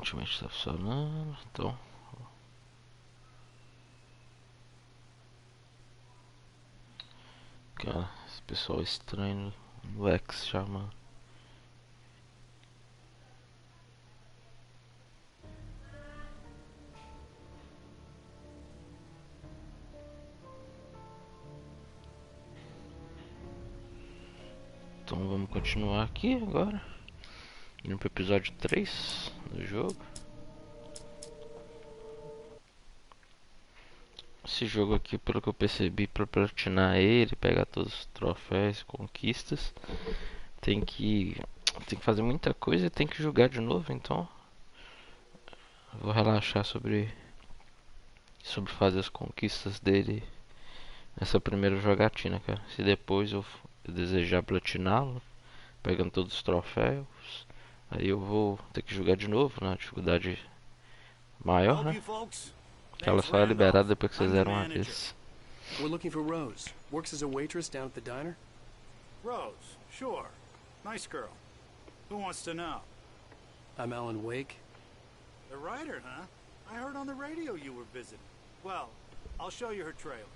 aparentemente está funcionando, então. Cara, esse pessoal estranho no X chama. Então vamos continuar aqui agora. Indo pro episódio 3 do jogo. Esse jogo aqui, pelo que eu percebi, para platinar ele, pegar todos os troféus, conquistas, tem que fazer muita coisa e tem que jogar de novo, então eu vou relaxar sobre fazer as conquistas dele nessa primeira jogatina, cara. Se depois eu desejar platiná-lo, pegando todos os troféus, aí eu vou ter que jogar de novo na dificuldade maior, né? Que ela só é liberada depois que vocês zeram uma vez. We're looking for Rose. Works as a waitress down at the diner. Rose, sure. Nice girl. Who wants to know? I'm Alan Wake. The writer, huh? I heard on the radio you were visiting. Well, I'll show you her trailer.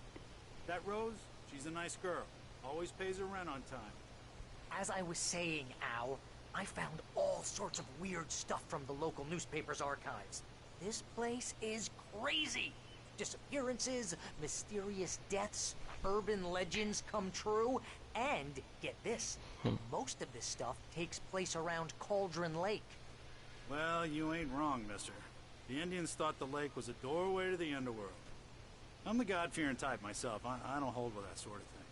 That Rose, she's a nice girl. Always pays her rent on time. As I was saying, Al, I found all sorts of weird stuff from the local newspaper's archives. This place is crazy. Disappearances, mysterious deaths, urban legends come true, and, get this, most of this stuff takes place around Cauldron Lake. Well, you ain't wrong, mister. The Indians thought the lake was a doorway to the underworld. I'm the God-fearing type myself. I don't hold with that sort of thing.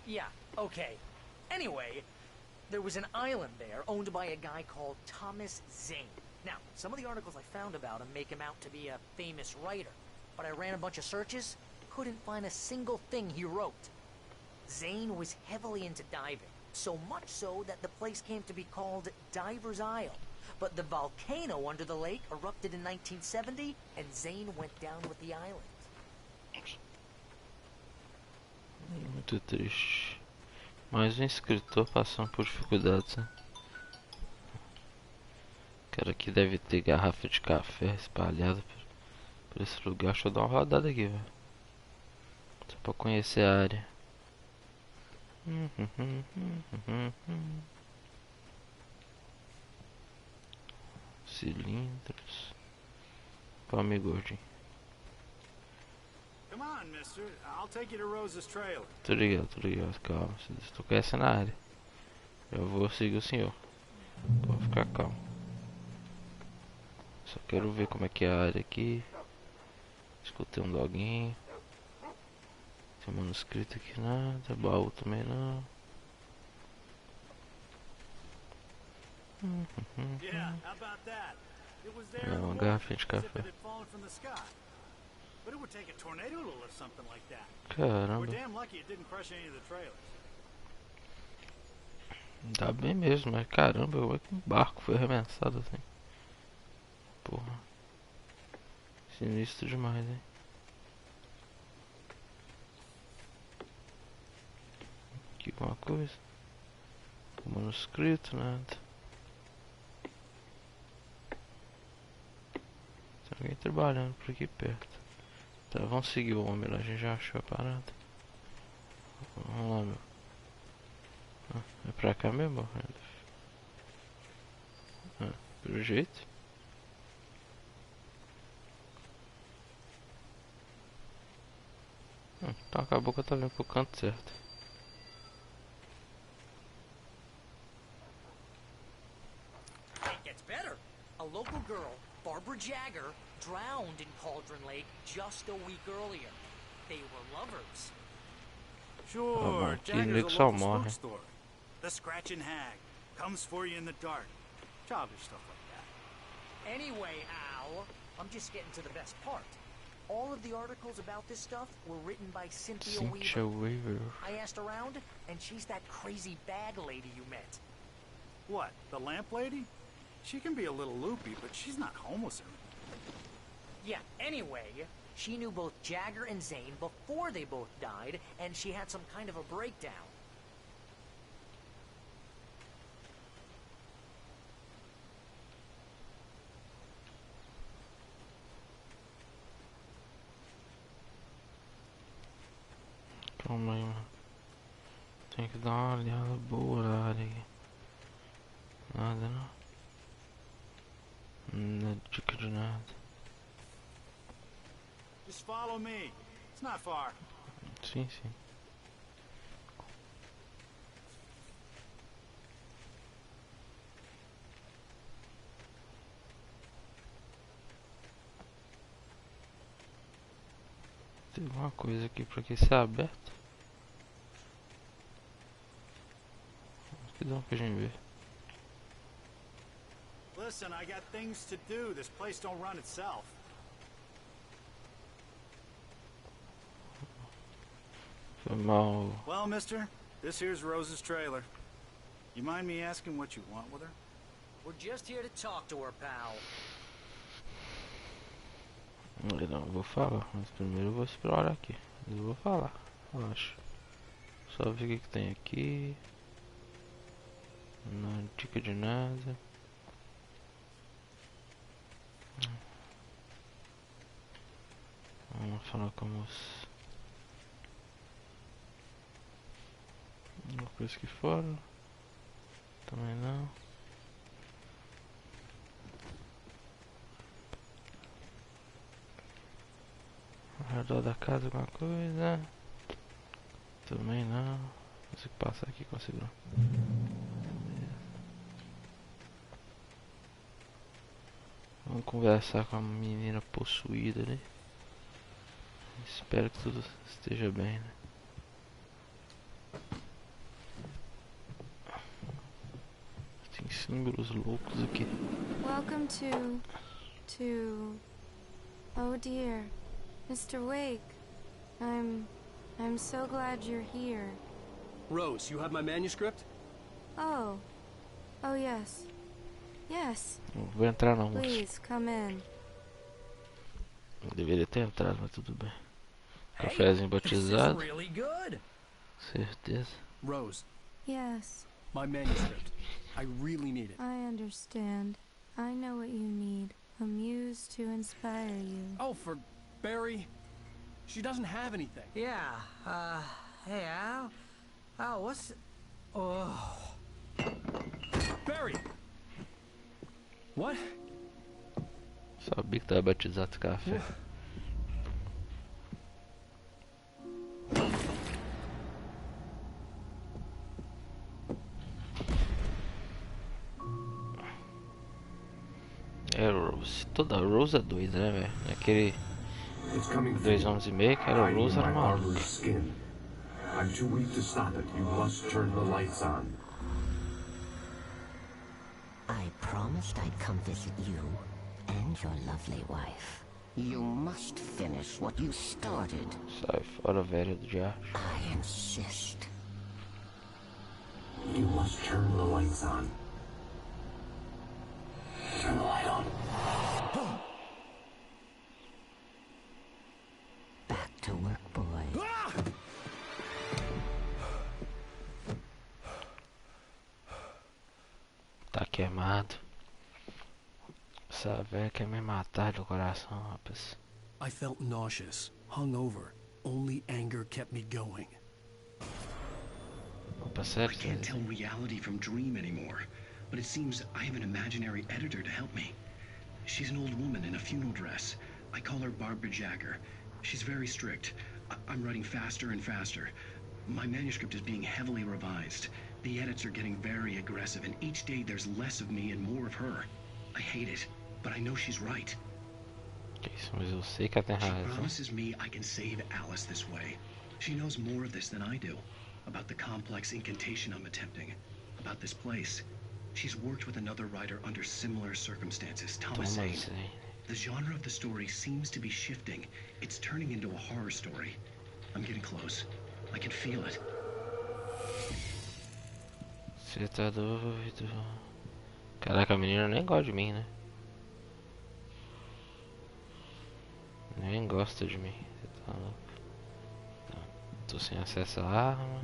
Yeah, okay. Anyway, there was an island there owned by a guy called Thomas Zane. Now, some of the articles I found about him make him out to be a famous writer, but I ran a bunch of searches, couldn't find a single thing he wrote. Zane was heavily into diving, so much so that the place came to be called Diver's Isle. But the volcano under the lake erupted in 1970, and Zane went down with the island. Muito triste. Mais um escritor passando por dificuldades, né? Cara, aqui deve ter garrafa de café espalhada por esse lugar. Deixa eu dar uma rodada aqui, velho. Só pra conhecer a área. Cilindros. Palme gordinho. Come on, mister. I'll take you to Rose's trailer. Tô ligado, calma. Estou conhecendo a área. Eu vou seguir o senhor. Vou ficar calmo. Só quero ver como é que é a área aqui. Escutei um doguinho. Tem manuscrito aqui nada. Baú também não. Yeah, how about that? It was there É uma garrafinha de café. But it would take a tornado to lift something like that. Caramba. We're damn lucky it didn't crush any of the trailers. Dá bem mesmo, mas caramba, como é que um barco foi arremessado assim? Porra. Sinistro demais, hein? Aqui alguma coisa? Um manuscrito, nada. Tem alguém trabalhando por aqui perto. Tá, vamos seguir o homem lá, a gente já achou a parada. Vamos lá, meu. É pra cá mesmo? Pelo jeito. Então acabou que eu tô olhando pro canto certo. It gets better. A local girl, Barbara Jagger, drowned in Cauldron Lake just a week earlier. They were lovers. Sure, que Jagger's nego a só local morre. spook store. The Scratching Hag comes for you in the dark. Childish stuff like that. Anyway, Al, I'm just getting to the best part. All of the articles about this stuff were written by Cynthia Weaver. I asked around, and she's that crazy bag lady you met. What, the lamp lady? She can be a little loopy, but she's not homeless or anything. Yeah, anyway, she knew both Jagger and Zane before they both died, and she had some kind of a breakdown. Tem que dar uma olhada boa na área aqui. Nada não. Não é dica de nada. Just follow me. It's not far. Sim, sim. Tem alguma coisa aqui pra que ser aberto? Que dá pra gente ver. Listen, I got things to do. This place don't run itself. Foi mal. Well, mister, this here's Rose's trailer. You mind me asking what you want with her? We're just here to talk to her, pal. Eu não vou falar, mas primeiro eu vou explorar aqui. Eu vou falar, relaxa. Só ver o que tem aqui. Não é dica de nada. Vamos falar com a moça. Uma coisa aqui fora. Também não. Ao redor da casa alguma coisa. Também não. Consigo passar aqui, consigo não. Vamos conversar com a menina possuída ali. Espero que tudo esteja bem, né? Tem símbolos loucos aqui. Welcome to... Oh dear, Mr. Wake. I'm so glad you're here. Rose, you have my manuscript? Oh. Oh yes. Yes. Não vou entrar não, moço. Please, come in. Não deveria ter entrado, mas tudo bem. Cafézinho batizado. Really good. Certeza. Rose, Yes, my manuscript. I really need it. I understand. I know what you need. A muse to inspire you. Oh, for Barry? She doesn't have anything. Yeah, hey, Al? Oh, what's... Oh... Barry! What? Sabia que tava batizado esse café. É Rose. Toda Rose é doida, né, velho? Aquele 2 anos e meio que era Rose, era maluco. I'm too weak to stop it. You must turn the lights on. I promised I'd come visit you and your lovely wife. You must finish what you started. Sai fora, velho do diacho. I insist. You must turn the lights on. Turn the light on. Back to work, boy. Tá queimado. Essa velha quer me matar do coração, rapaz. I felt nauseous, hungover. Only anger kept me going. Opa, sério? I can't tell reality from dream anymore, but it seems I have an imaginary editor to help me. She's an old woman in a funeral dress. I call her Barbara Jacker. She's very strict. I'm writing faster and faster. My manuscript is being heavily revised. The edits are getting very aggressive, and each day there's less of me and more of her. I hate it, but I know she's right. Que isso, mas eu sei que ela tem She razão. promises me I can save Alice this way. She knows more of this than I do. About the complex incantation I'm attempting. About this place. She's worked with another writer under similar circumstances, Thomas Zane. The genre of the story seems to be shifting. It's turning into a horror story. I'm getting close. I can feel it. Você tá doido? Caraca, a menina nem gosta de mim, né? Nem gosta de mim. Você tá louco? Tô sem acesso à arma.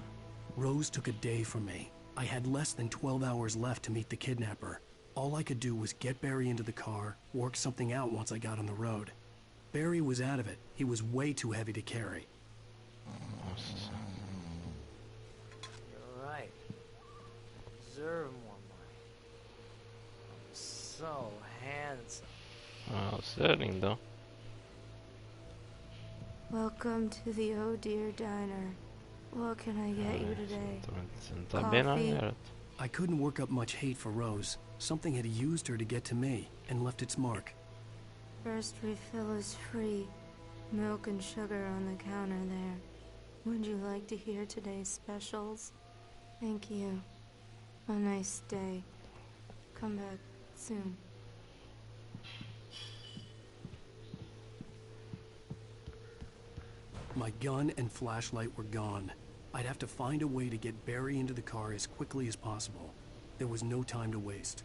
Rose took a day from me. I had less than 12 hours left to meet the kidnapper. All I could do was get Barry into the car, work something out once I got on the road. Barry was out of it. He was way too heavy to carry. Nossa. deserve more money. I'm so handsome. Ah, você é lindão. Welcome to the Oh Dear Diner. What can I get you today? Você não tá bem não, Coffee. garoto. I couldn't work up much hate for Rose. Something had used her to get to me and left its mark. First refill is free. Milk and sugar on the counter there. Would you like to hear today's specials? Thank you. A nice day. Come back soon. My gun and flashlight were gone. I'd have to find a way to get Barry into the car as quickly as possible. There was no time to waste.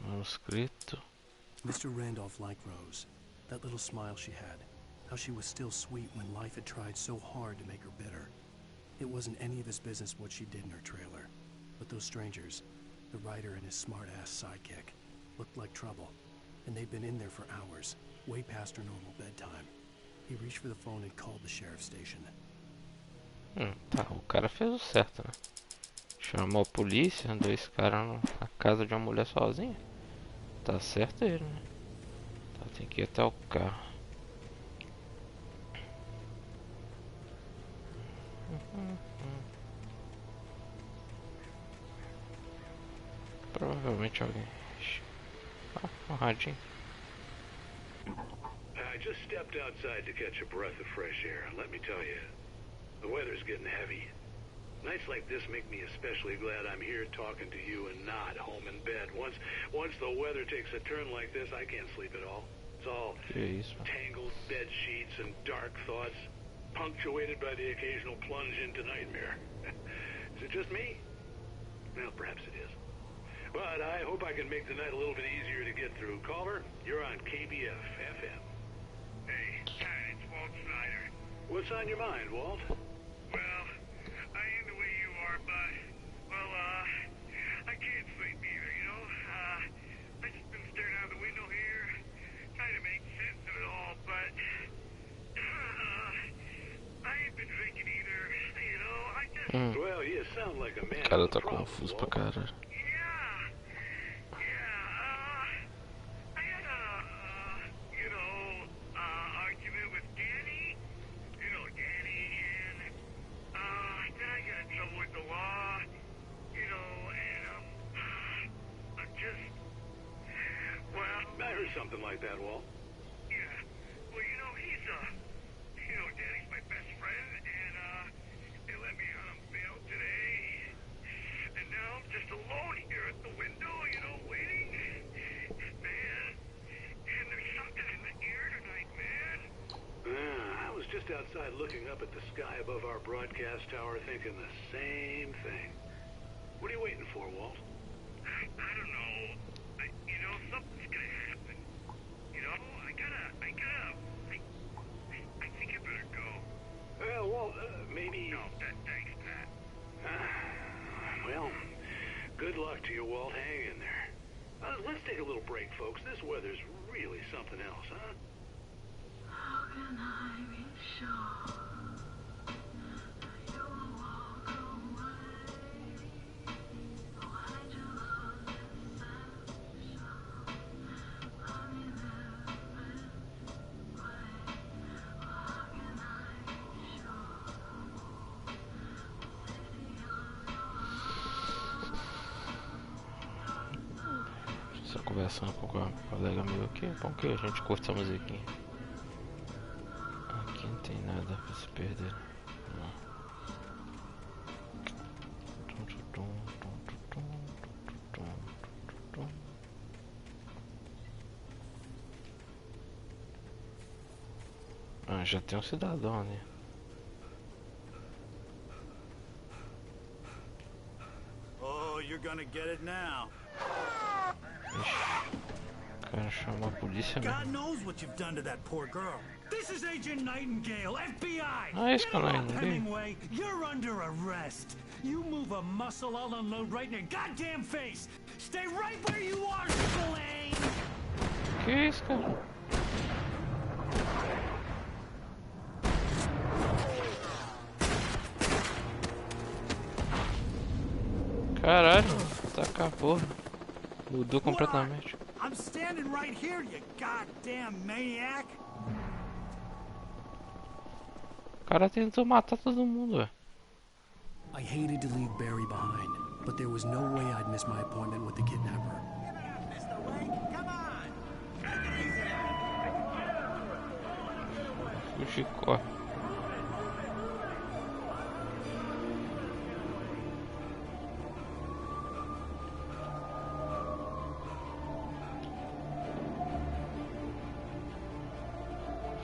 Manuscrito. Mr. Randolph liked Rose. That little smile she had. How she was still sweet when life had tried so hard to make her bitter. It wasn't any of his business what she did in her trailer. But those strangers, the writer and his smart-ass sidekick, looked like trouble. And they'd been in there for hours, way past her normal bedtime. He reached for the phone and called the sheriff's station. Tá, o cara fez o certo, né? Chamou a polícia, dois caras na casa de uma mulher sozinha. Tá certo ele, né? Tá, tem que ir até o carro. Provavelmente alguém. Ah, um radinho. I just stepped outside to catch a breath of fresh air. Let me tell you, the weather's getting heavy. Nights like this make me especially glad I'm here talking to you and not home in bed. Once the weather takes a turn like this, I can't sleep at all. It's all tangled bed sheets and dark thoughts, punctuated by the occasional plunge into nightmare. Is it just me? Well, perhaps it is. But I hope I can make the night a little bit easier to get through. Caller, you're on KBF FM. Hey, it's Walt Snyder. What's on your mind, Walt? Well, I am the way you are, but, well, I can't sleep either, you know? I just been staring out the window here, trying to make sense of it all, but, I ain't been drinking either, you know? I just... Well, you sound like a man. Cara, tá confuso pra caralho. Something like that, Walt. Yeah. Well, you know, Danny's my best friend, and, they let me out on bail today. And now I'm just alone here at the window, you know, waiting. Man, and there's something in the air tonight, man. I was just outside looking up at the sky above our broadcast tower thinking the same thing. What are you waiting for, Walt? I don't know. You know, something's gonna happen. I think I better go. Well, maybe... No, thanks, Pat. Well, good luck to you, Walt. Hang in there. Let's take a little break, folks. This weather's really something else, huh? How can I be sure you will walk away? Why do love deception? I mean, Só conversando com um colega meu aqui. Bom que a gente curte essa musiquinha. Aqui não tem nada pra se perder. Não. Ah, já tem um cidadão ali. Oh, you're gonna get it now. Ixi, o cara chamou a polícia mesmo. God knows what you've done to that poor girl. This is Agent Nightingale, FBI. Ah, esse Get him cara up, aí, Hemingway. You're under arrest. You move a muscle, I'll unload right in your goddamn face. Stay right where you are, Spillane. Que isso, cara? Caralho, taca a porra. Mudou completamente. I'm standing right here, you goddamn maniac! O cara tentou matar todo mundo, velho. I hated to leave Barry behind, but there was no way I'd miss my appointment with the kidnapper. Fugi, corre.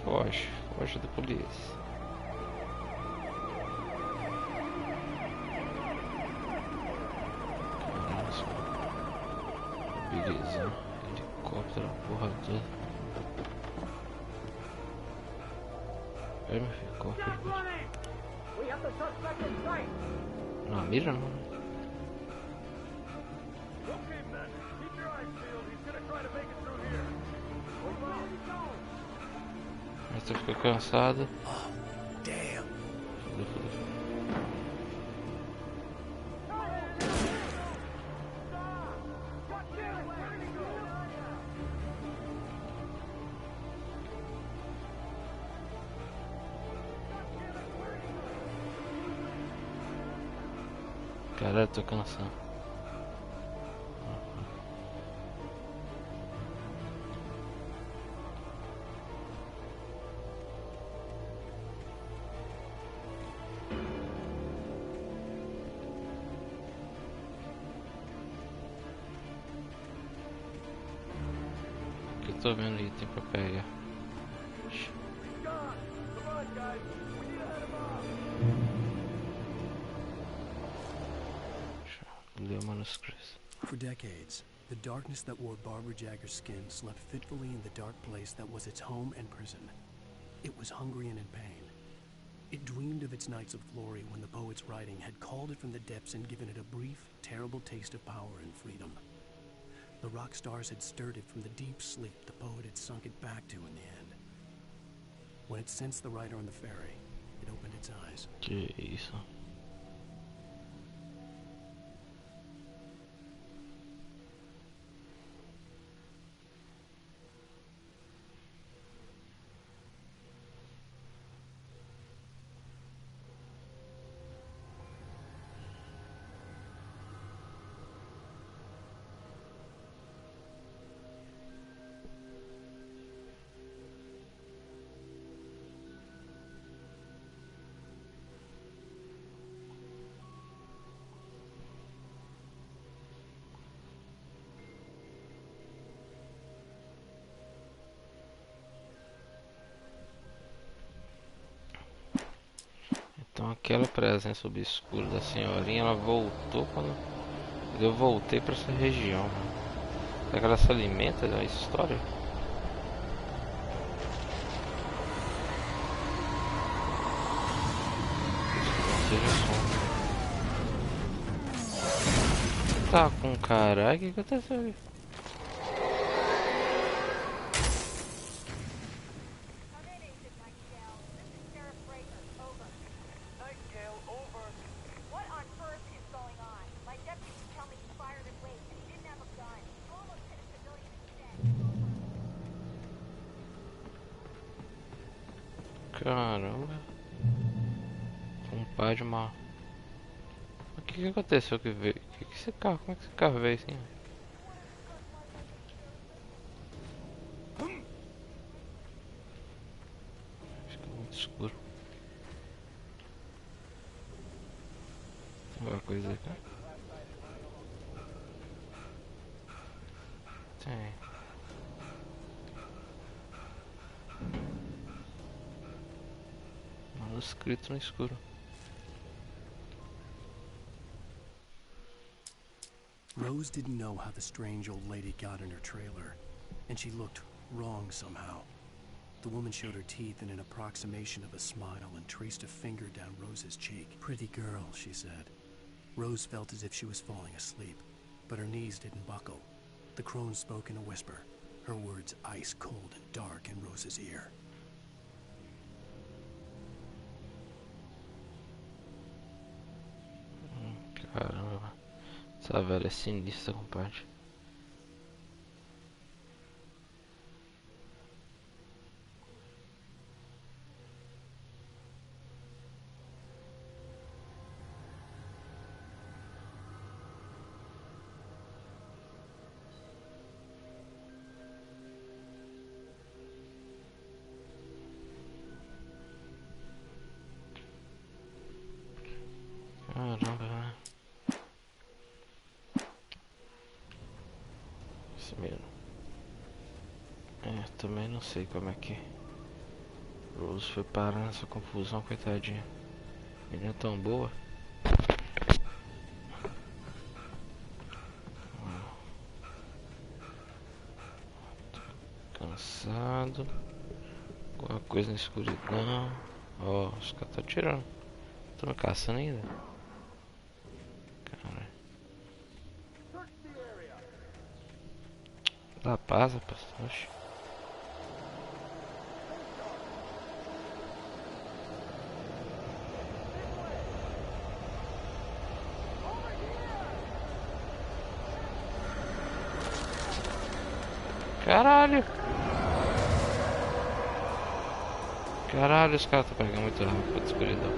Foge, foge da polícia. Beleza, helicóptero, a porra toda. Ai, meu filho, corre. Não, mira não. Mas tu ficou cansado. Damn. Caralho, tô cansado. O que eu tô vendo item pra pegar? For decades, the darkness that wore Barbara Jagger's skin slept fitfully in the dark place that was its home and prison. It was hungry and in pain. It dreamed of its nights of glory when the poet's writing had called it from the depths and given it a brief, terrible taste of power and freedom. The rock stars had stirred it from the deep sleep the poet had sunk it back to in the end. When it sensed the writer on the ferry, it opened its eyes. Que isso? Então aquela presença obscura da senhorinha, ela voltou quando eu voltei pra essa região. Será que ela se alimenta da história? Não seja som. Tá com caralho, o que aconteceu ali? Caramba. Compadre mal. O que aconteceu que veio? Que esse carro? Como é que esse carro veio assim? Fica muito escuro. Tem alguma coisa aqui? Tem. Escrito no escuro. Rose didn't know how the strange old lady got in her trailer, and she looked wrong somehow. The woman showed her teeth in an approximation of a smile and traced a finger down Rose's cheek. Pretty girl, she said. Rose felt as if she was falling asleep, but her knees didn't buckle. The crone spoke in a whisper, her words ice cold and dark in Rose's ear. Caramba. Essa velha é sinistra, compadre. Caramba. Isso mesmo. Também não sei como é que Rose foi parar nessa confusão, coitadinha. Menina tão boa. Tô cansado. Alguma coisa na escuridão. Ó, os caras estão atirando. Estão me caçando ainda. Cara. Dá paz, rapaz. Oxi. Caralho! Caralho, os caras estão pegando muito rápido pra escuridão.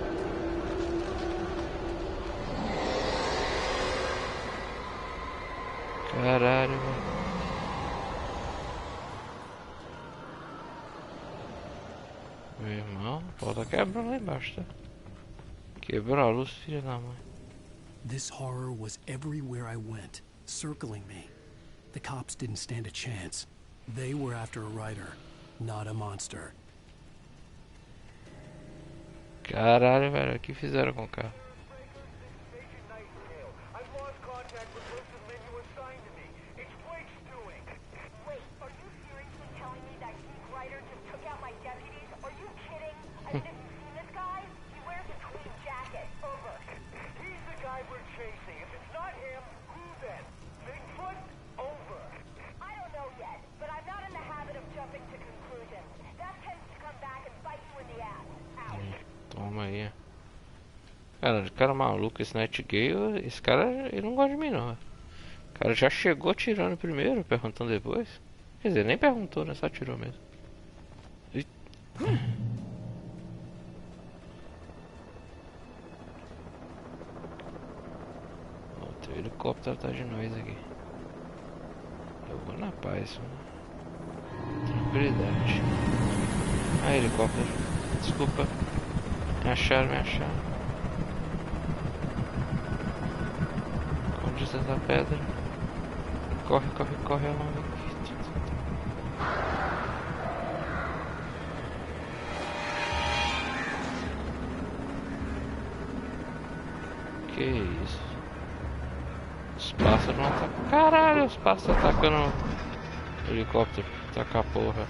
Caralho, velho. Meu irmão, pode quebrar lá embaixo, tá? Quebrou a luz, filha da mãe. This horror was everywhere I went, circling me. The cops didn't stand a chance. They were after a writer, not a monster. Caralho, velho, o que fizeram com o carro? Toma aí. Cara maluco, esse Nightingale, esse cara, ele não gosta de mim não. O cara já chegou tirando primeiro, perguntando depois. Quer dizer, nem perguntou, né? Só tirou mesmo. Outro helicóptero tá de nós aqui. Eu vou na paz, mano. Tranquilidade. Ah, helicóptero. Desculpa. Me acharam. Onde está essa pedra? Corre, Alan. Que isso? Os pássaros não atacam. Caralho, os pássaros atacando o helicóptero. Tacar a porra.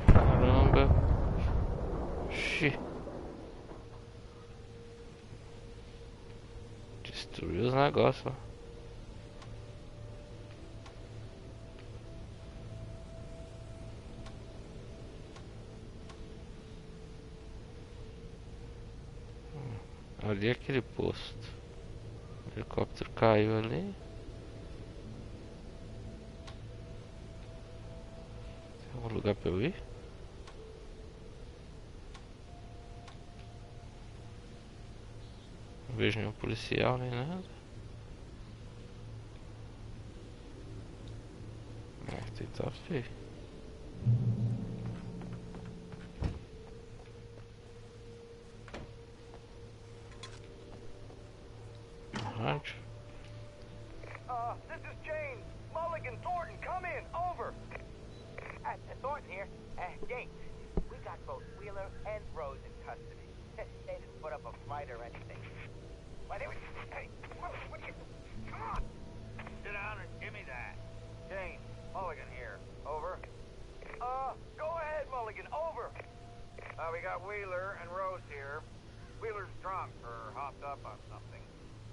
Caramba. Xi. Destruiu os negócios, ó. Ali é aquele posto. O helicóptero caiu ali. Tem algum lugar pra eu ir? Não vejo nenhum policial nem nada. Tem que tá feio. This is James. Mulligan, Thornton, come in. Over. Thornton here. James, we got both Wheeler and Rose in custody. They didn't put up a fight or anything. Why, they were... Hey, what are you... Come on. Sit down and give me that. James, Mulligan here. Over. Go ahead, Mulligan. Over. We got Wheeler and Rose here. Wheeler's drunk or hopped up on something.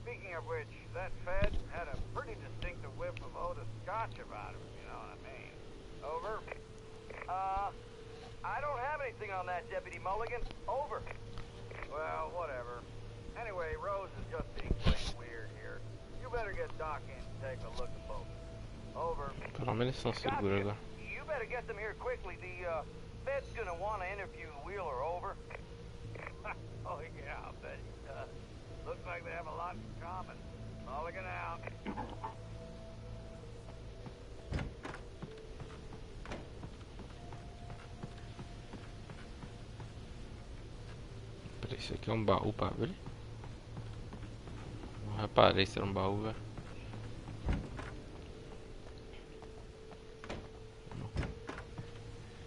Speaking of which, that Fed had a pretty distinctive whiff of Otis Scotch about him, you know what I mean. Over. anything on that, Deputy Mulligan. Over. Well, whatever. Anyway, Rose is just being plain weird here. You better get Doc in and take a look at both. Over. Pelo menos estão seguros agora. You better get them here quickly. The Fed's gonna want to interview Wheeler. Over. Oh yeah, I'll bet he does. Looks like they have a lot in common. Mulligan out. Peraí, isso aqui é um baú pra abrir? Não reparei se era um baú, velho.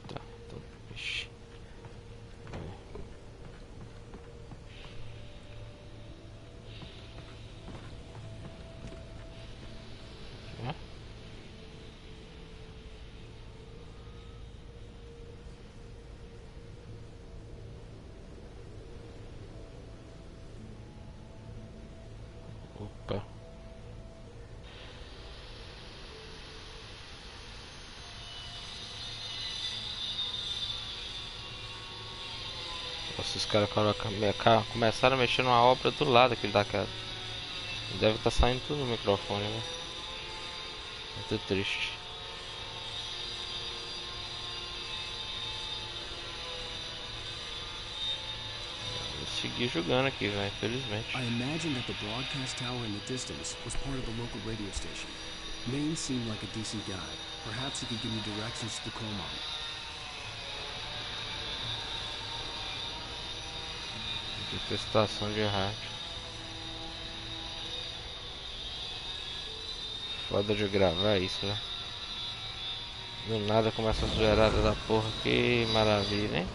Tá, então. Ixi. É. Opa. Nossa, os caras começaram a mexer numa obra do lado aqui da casa. Deve estar saindo tudo no microfone, né? Muito triste. Vou seguir jogando aqui, velho, infelizmente. I imagined that the broadcast tower in the distance was part of the local radio station. Maine seemed like a decent guy. Perhaps he could give me directions to the coal mine. Aqui tem estação de rádio. Foda de gravar isso, né? Do nada começa a zoeirada da porra. Que maravilha, hein?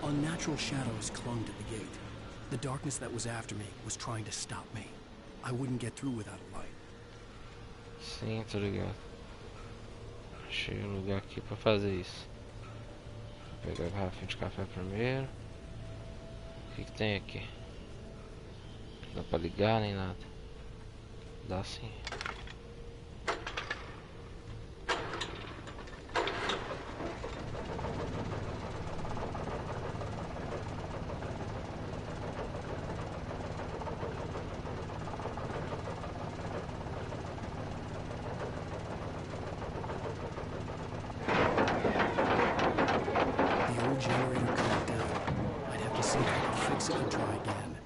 Unnatural shadows clung to the gate. The darkness that was after me was trying to stop me. I wouldn't get through without a light. Sim, tô ligado. Achei um lugar aqui pra fazer isso. Vou pegar a garrafa de café primeiro. O que tem aqui? Não dá pra ligar nem nada. Dá sim. The old generator cracked down. I'd have to see if I could fix it and try again.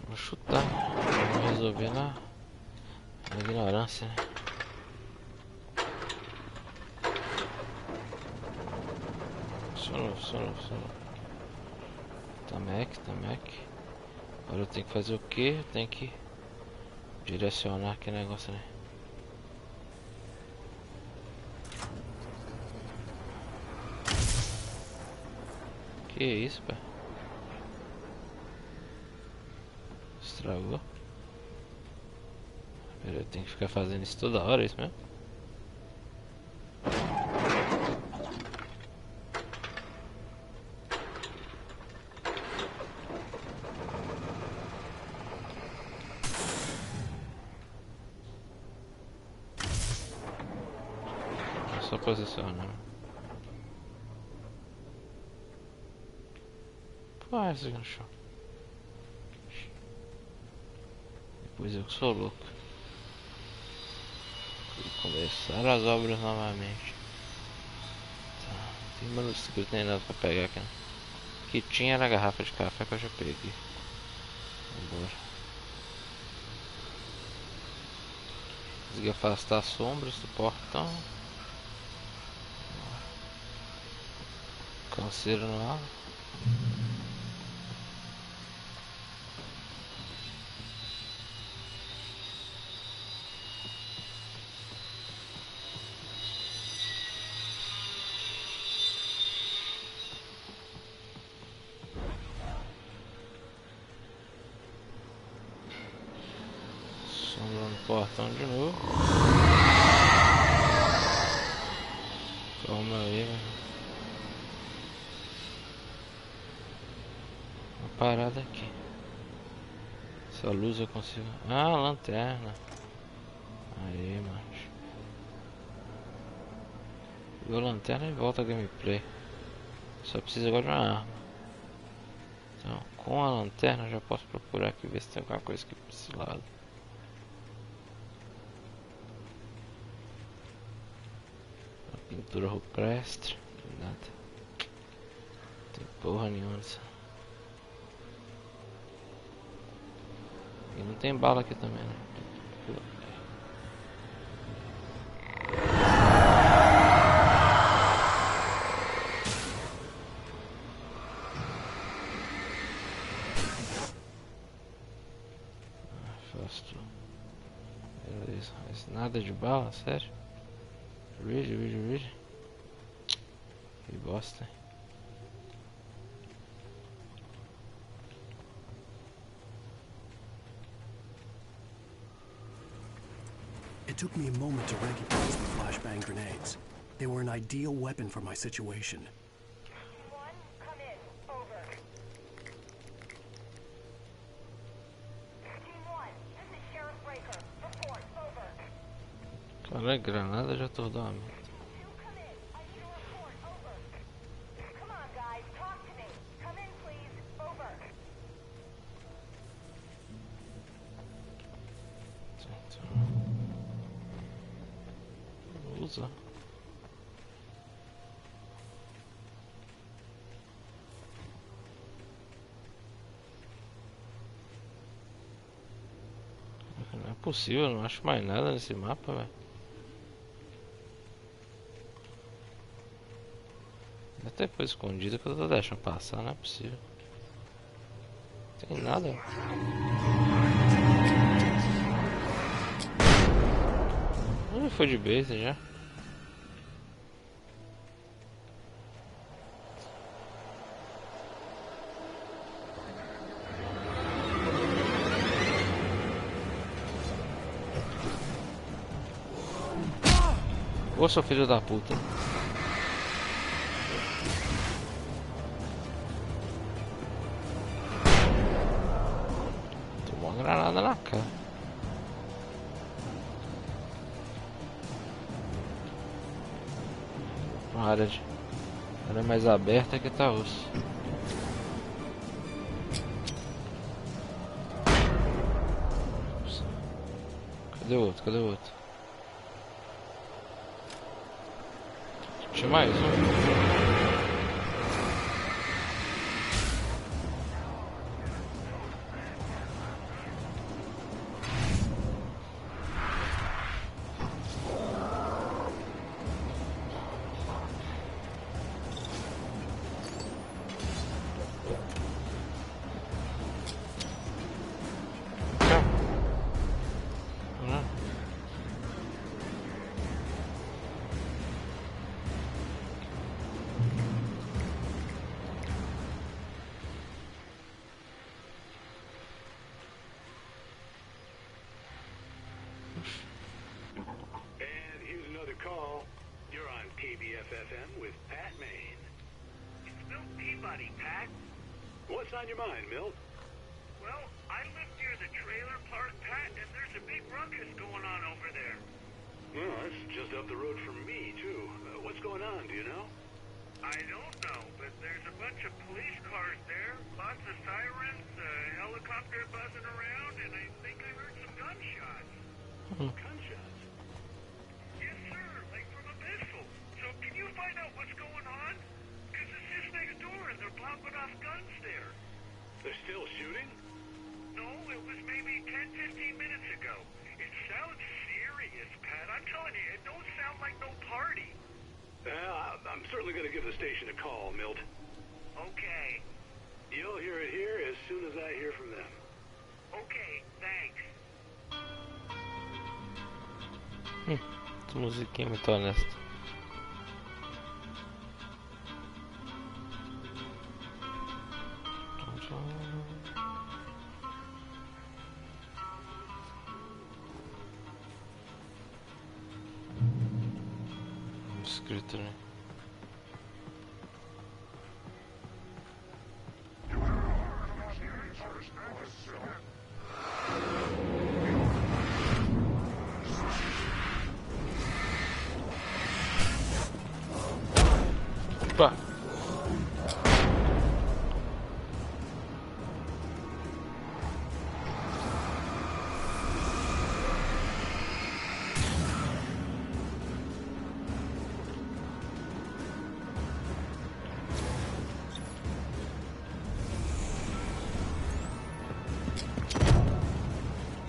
Vou chutar. Vou resolver na ignorância, né? Funcionou. Tamek. Agora eu tenho que fazer o que? Eu tenho que direcionar aquele negócio, né? Que isso, pá? Estragou. Pera, eu tenho que ficar fazendo isso toda hora, é isso mesmo? É só posicionar. Pô, esse aqui no chão. Depois eu que sou louco. E começaram as obras novamente. Tá, não tem manuscrito nem nada pra pegar aqui. O que tinha era a garrafa de café que eu já peguei. Vambora. Consegui afastar as sombras do portão. Canseiro no ar. portão de novo. Calma aí, mano. Uma parada aqui. Essa luz eu consigo... Ah, lanterna. Aí, macho. Pegou a lanterna e volta a gameplay. Só precisa agora de uma arma. Então, com a lanterna eu já posso procurar aqui, ver se tem alguma coisa aqui pra esse lado. Uma pintura rupestre. Nada. Não tem porra nenhuma disso. E não tem bala aqui também, né? Afastou. Beleza, mas nada de bala, sério? Read. Que bosta, hein? It took me a moment to recognize the flashbang grenades. They were an ideal weapon for my situation. Come in. Over. Team 1, this is Sheriff Breaker. Report. Over. Cara, granada de atordoamento. Come in. I need a report. Over. Come on, guys. Talk to me. Come in, please. Over. Usa. Não é possível, eu não acho mais nada nesse mapa, velho. Até foi escondido que eu tô deixando passar, não é possível. Não tem nada. Foi de base já. Ô, seu filho da puta. Tomou uma granada na cara. Uma área mais aberta que tá osso. Cadê o outro? Tinha mais um. And here's another call. You're on KBFFM with Pat Maine. It's Milt Peabody, Pat. What's on your mind, Milt? Well, I live near the trailer park, Pat, and there's a big ruckus going on over there. Well, that's just up the road from me, too. What's going on, do you know? I don't know, but there's a bunch of police cars there, lots of sirens, a helicopter buzzing around, and I think I heard some gunshots. Gunshots? Yes, sir, like from a missile. So can you find out what's going on? Because it's just next door and they're popping off guns there. They're still shooting? No, it was maybe 10, 15 minutes ago. It sounds serious, Pat. I'm telling you, it don't sound like no party. I'm certainly going to give the station a call, Milt. Okay. You'll hear it here as soon as I hear from them. Okay, thanks. Essa musiquinha é muito honesta. escrito ali. Opa!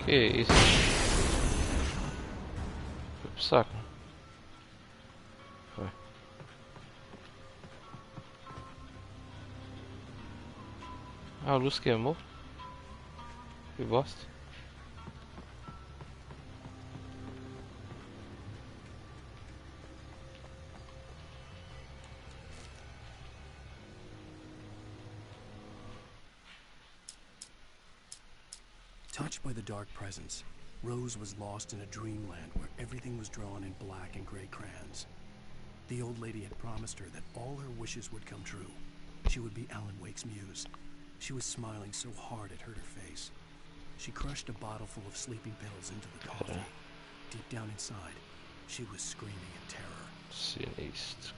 Que isso? Foi pro saco. Foi. A luz queimou. Que bosta. Touched by the dark presence, Rose was lost in a dreamland where everything was drawn in black and gray crayons. The old lady had promised her that all her wishes would come true. She would be Alan Wake's muse. She was smiling so hard it hurt her face. She crushed a bottle full of sleeping pills into the coffee. Deep down inside, she was screaming in terror. Sinistro.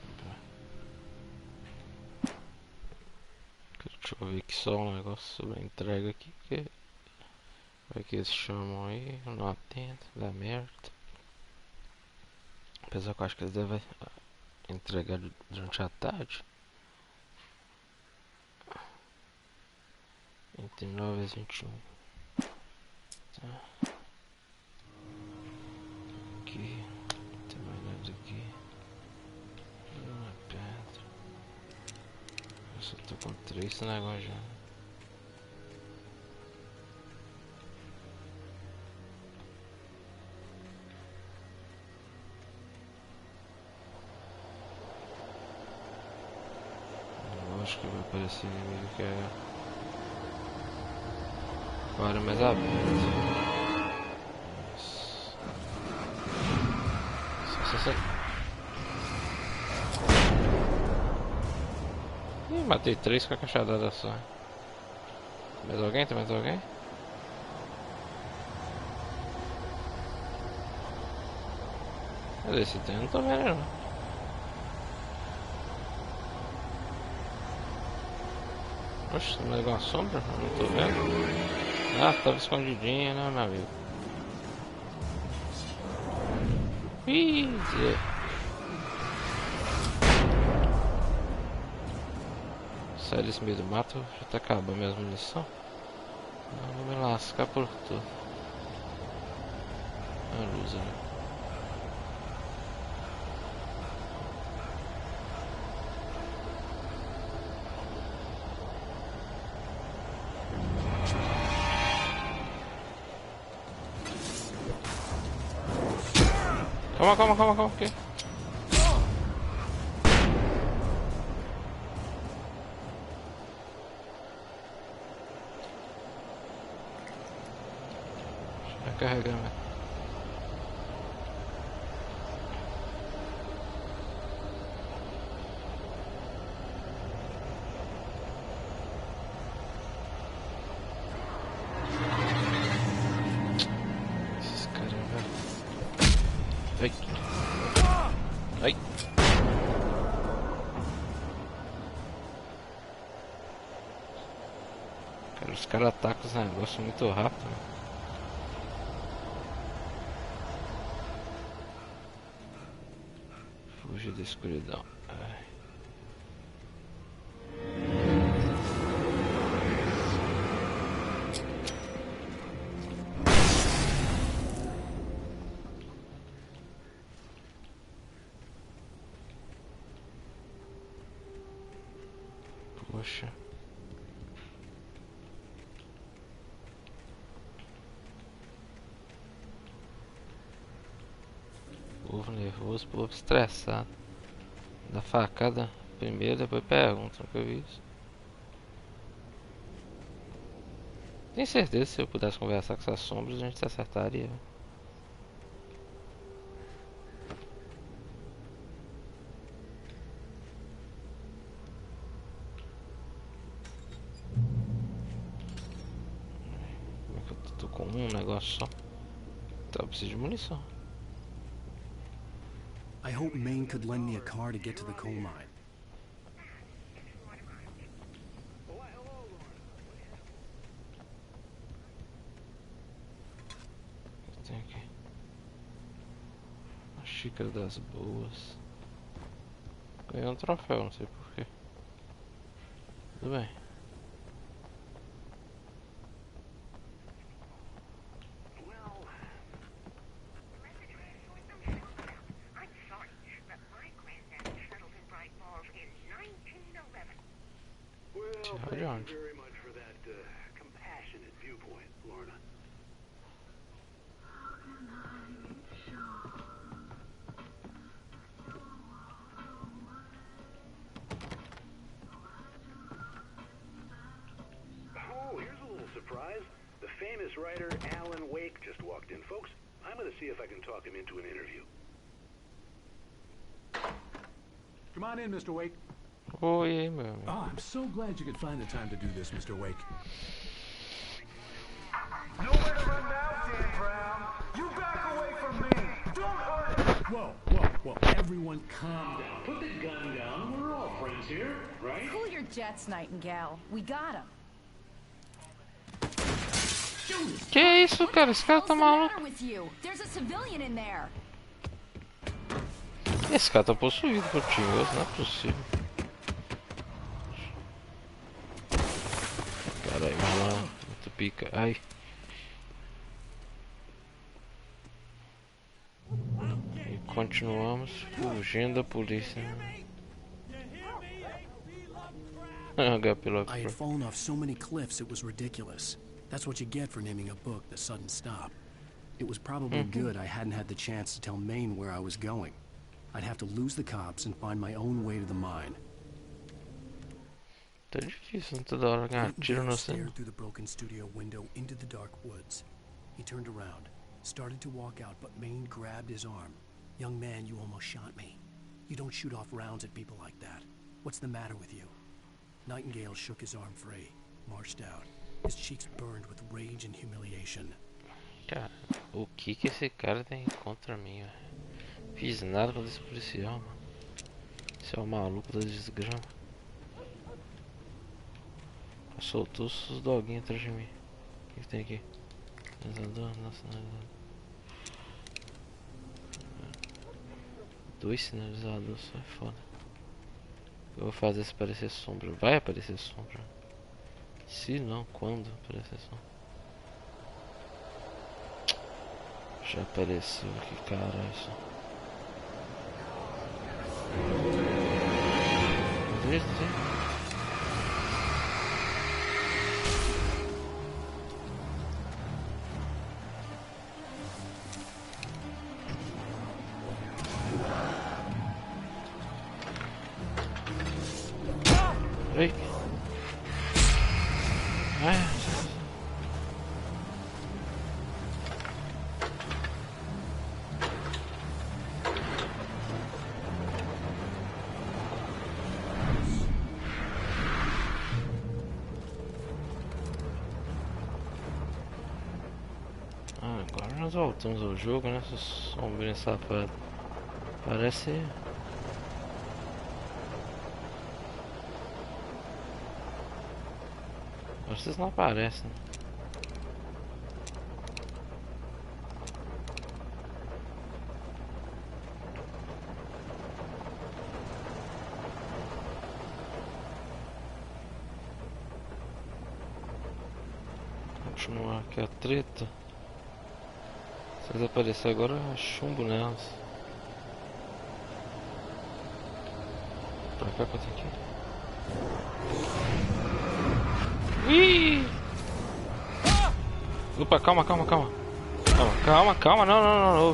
Deixa eu ver aqui só um negócio sobre a entrega aqui. Que é que eles chamam aí? Eu não atendo, dá merda. Apesar que eu acho que eles devem entregar durante a tarde. Entre 9 e 21. Tá. Aqui. Não tem mais nada aqui. Uma pedra. Eu só tô com 3 negócios já. Acho que vai aparecer inimigo que é agora mais aberto. Só. Ih, matei 3 com a cachadada só. Tem mais alguém? Tem mais alguém? Cadê esse tem? Não tô vendo não. Oxe, tem mais alguma sombra? Não tô vendo. Ah, tava escondidinha, né, meu amigo? Ih, sai desse meio do mato, já tá acabando minhas munição. Eu vou me lascar por tudo. A luz ali. Calma, ok. Vai carregar, né? Esses caras, velho. Ai. Cara, os caras atacam os negócios muito rápido, né? Fugir da escuridão. Ai. Poxa. Povo nervoso, povo estressado. Da facada primeiro, depois pergunta, nunca vi isso. Tenho certeza que se eu pudesse conversar com essas sombras a gente se acertaria. com um negócio só. Então eu preciso de munição. I hope Maine could lend me a car to get to the coal mine. Tem aqui a xícara das boas. Ganhei um troféu, não sei porquê. Tudo bem. Thank you very much for that compassionate viewpoint, Lorna. Oh, here's a little surprise. The famous writer Alan Wake just walked in, folks. I'm going to see if I can talk him into an interview. Come on in, Mr. Wake. Oi, meu amigo. Oh, I'm so glad you could find the time to do this, Mr. Wake. Nowhere to run now, Dan Brown. You back away from me. Don't hurt it. Whoa, whoa, whoa. Everyone calm down. Put the gun down. We're all friends here, right? Cool your jets, Nightingale. We got him. Que isso, cara? Esse cara tá maluco. There's a civilian in there. Esse cara tá possuído por tinhoso, não é possível. Caralho, vai lá, muito pica. Ai. E continuamos fugindo da polícia. I had fallen off so many cliffs it was ridiculous. That's what you get for naming a book The Sudden Stop. It was probably good I hadn't had the chance to tell Maine where I was going. I'd have to lose the cops and find my own way to the mine. Tá difícil, toda hora ganhar tiro no céu. Stared through the broken studio window into the dark woods. He turned around, started to walk out, but Maine grabbed his arm. Young man, you almost shot me. You don't shoot off rounds at people like that. What's the matter with you? Nightingale shook his arm free, marched out. His cheeks burned with rage and humiliation. Cara, o que esse cara tem contra mim, velho? Fiz nada contra esse policial, mano. Esse é o maluco da desgrama. Soltou os doguinhos atrás de mim. O que tem aqui? Sinalizador, nossa, sinalizador. 2 sinalizadores, só é foda. Eu vou fazer se aparecer sombra. Vai aparecer sombra. Se não, quando aparecer sombra? Já apareceu aqui, caralho. Desde. Ei. Agora nós voltamos ao jogo, né? Essa sombrinha safada. Parece. Vocês não aparecem. Continuar aqui a treta. Se eles aparecerem agora, eu chumbo nelas. Pra cá que eu tenho que ir. Ih! Opa, calma. Calma, não.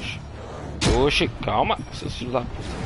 Oxi, calma, seus filhos da puta.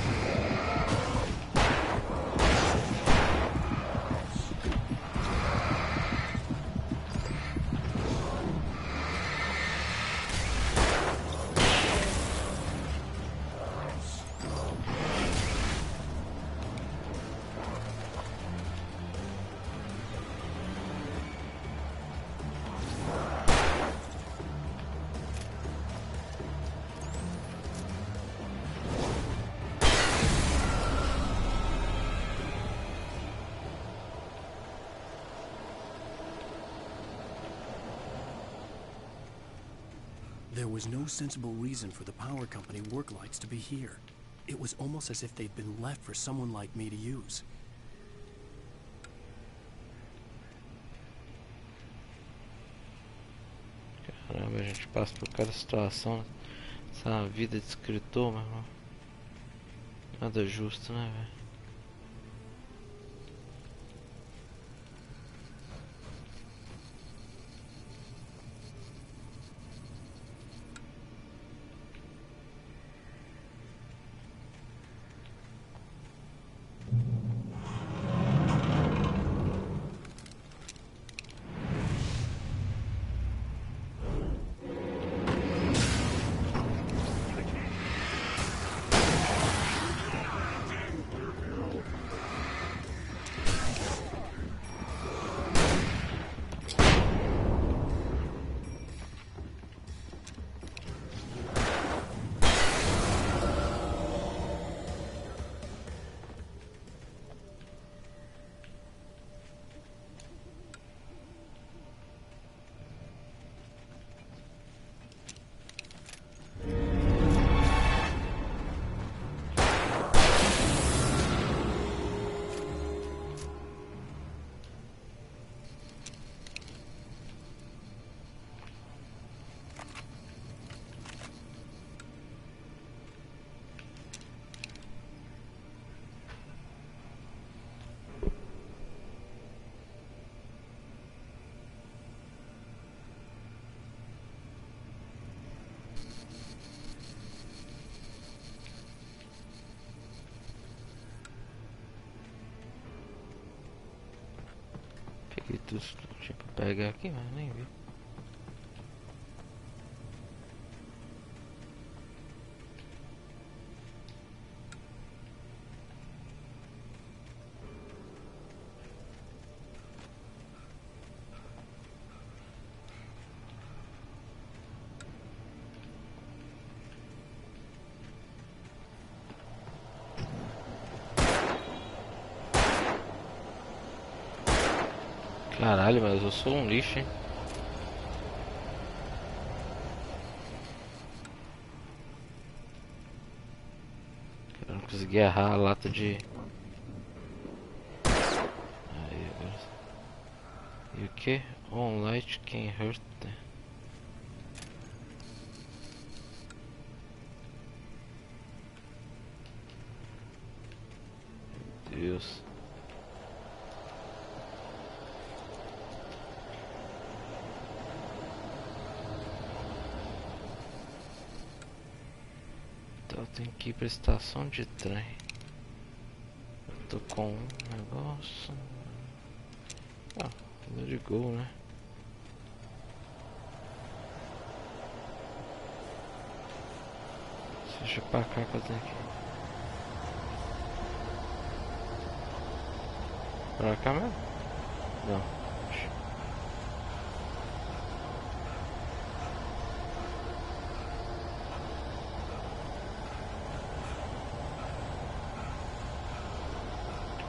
There was no sensible reason for the power company work lights to be here. It was almost as if they'd been left for someone like me to use. Caramba, a gente passa por cada situação. Essa vida de escritor, meu irmão. Nada justo, né, velho? Peguei tudo que tinha pra pegar aqui, mas nem vi. Caralho, mas eu sou um lixo, hein? Eu não consegui errar a lata de... Aí, agora... E o que? On light can hurt them. Meu Deus. Eu tenho que ir pra estação de trem. Eu tô com um negócio. Ah, de gol, né? Deixa eu pra cá que eu tenho que ir. Pra cá mesmo? Não.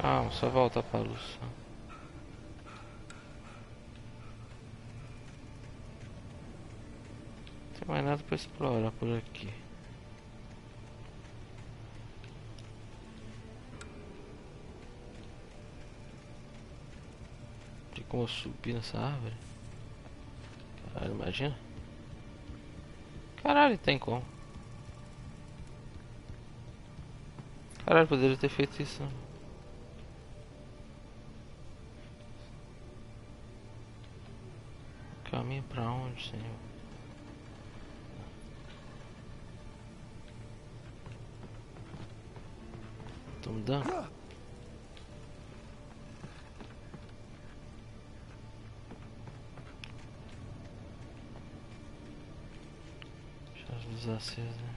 Ah, só voltar pra luz. Não tem mais nada pra explorar por aqui. Tem como eu subir nessa árvore? Caralho, imagina. Caralho, tem como. Caralho, poderia ter feito isso. Caminho pra onde, senhor? Tô mudando? Deixa as luzes acesas, né?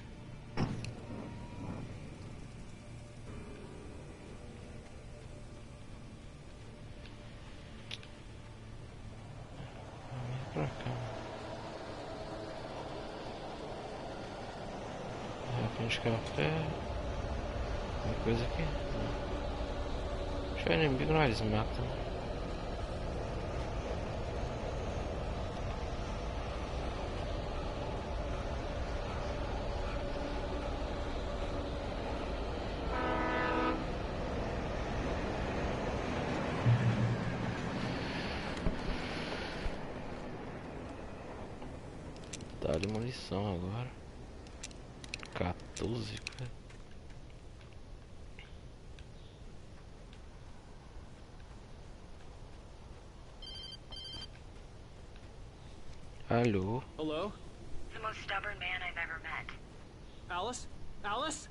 Pra cá. Garrafinha de café. Alguma coisa aqui? Não. Acho que o inimigo nós mata. Dá-lhe munição agora. 14, cara. Alô? Hello? The most stubborn man I've ever met. Alice? Alice?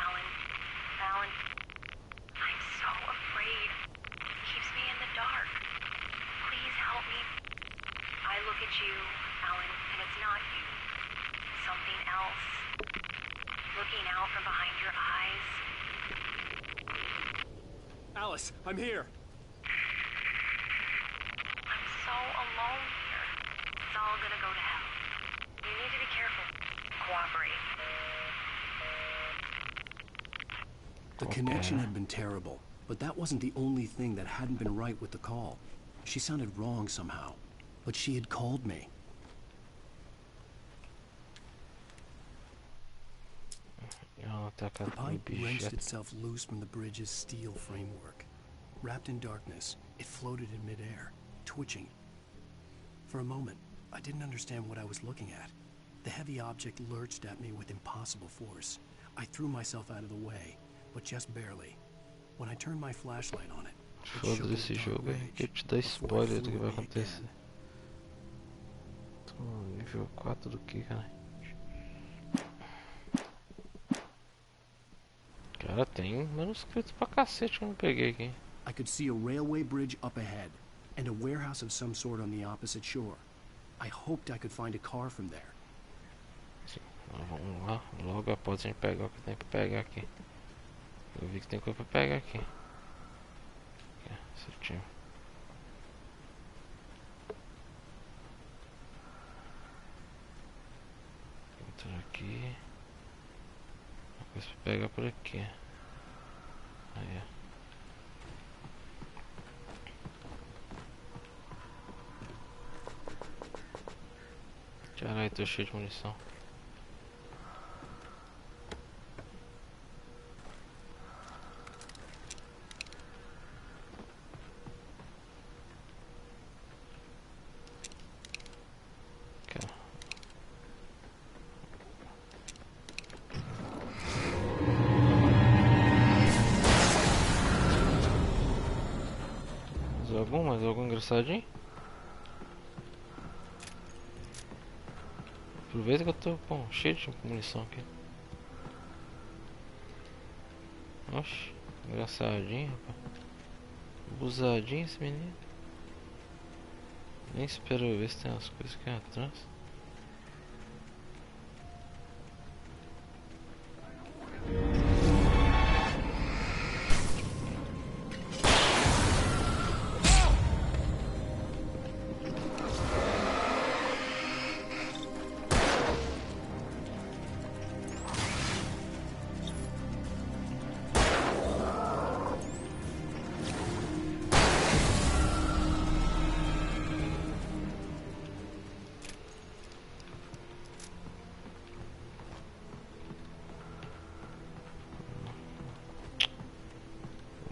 Alan, I'm so afraid. He keeps me in the dark. Please help me. I look at you, Alan, and it's not you. Something else. Looking out from behind your eyes. Alice, I'm here. I'm so alone here. It's all gonna go to hell. You need to be careful. Cooperate. The connection had been terrible, but that wasn't the only thing that hadn't been right with the call. She sounded wrong somehow, but she had called me. The pipe wrenched itself loose from the bridge's steel framework. Wrapped in darkness, it floated in midair, twitching. For a moment, I didn't understand what I was looking at. The heavy object lurched at me with impossible force. I threw myself out of the way, but just barely. When I turned my flashlight on it, Foda esse jogo aí, que te dá spoiler do que vai acontecer. Tô no nível 4 do que, cara? Cara, tem manuscrito pra cacete que eu não peguei aqui. I could see a railway bridge up ahead, and a warehouse of some sort on the opposite shore. I hoped I could find a car from there. Sim, então, vamos lá, logo após a gente pegar o que tem pra pegar aqui. Eu vi que tem coisa pra pegar aqui. Aqui, certinho. Entra aqui. Uma coisa pra pegar por aqui. Aí, ó. Caralho, tô cheio de munição. Mais algum engraçadinho? Aproveita que eu tô cheio de munição aqui. Oxe, engraçadinho, rapaz. Abusadinho esse menino. Nem espero ver se tem umas coisas aqui atrás.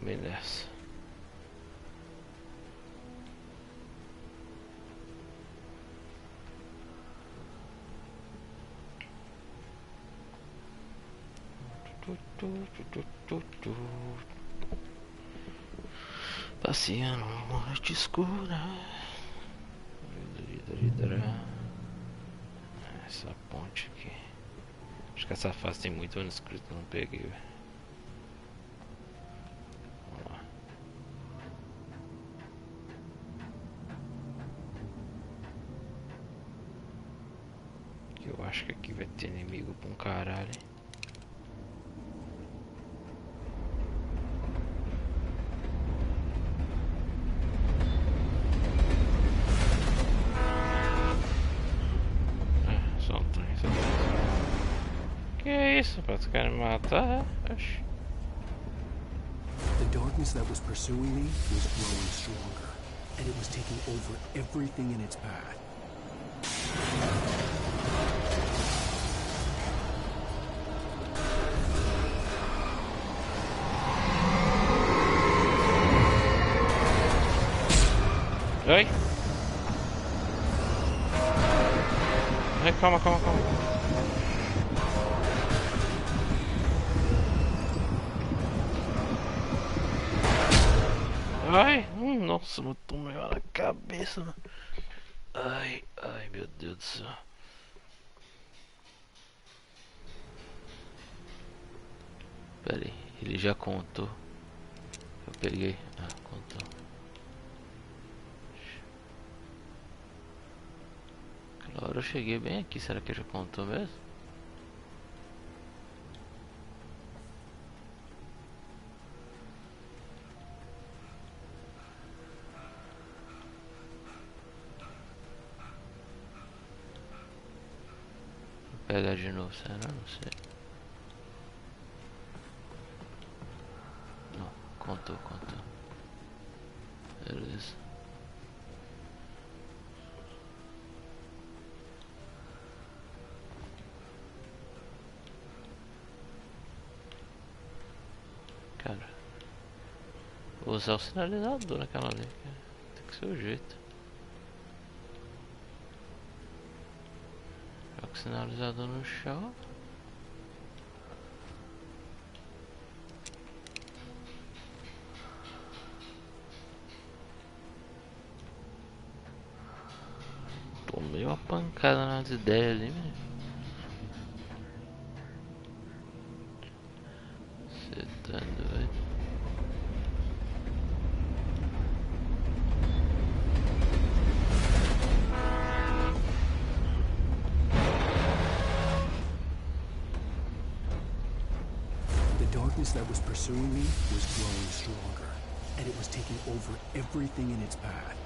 Beleza. Passeando numa noite escura. Essa ponte aqui. Acho que essa fase tem muito manuscrito, não peguei, velho. Vamos lá. Eu acho que aqui vai ter inimigo pra um caralho. Que isso, pra tu querer me matar? Oxi. The darkness that was pursuing me was growing stronger, and it was taking over everything in its path. Oi? calma. Ai, nossa, não tomei uma na cabeça, mano. Ai, meu Deus do céu. Pera aí, ele já contou. Eu peguei. Ah, contou. Aquela hora eu cheguei bem aqui, será que já contou mesmo? Vou pegar de novo, será? Não sei. Não, contou. Beleza. Cara, vou usar o sinalizador naquela ali, cara. Tem que ser o jeito. Joga o sinalizador no chão. Tomei uma pancada nas ideias ali, menino. Você tá doido? The darkness that was pursuing me was growing stronger, and it was taking over everything in its path.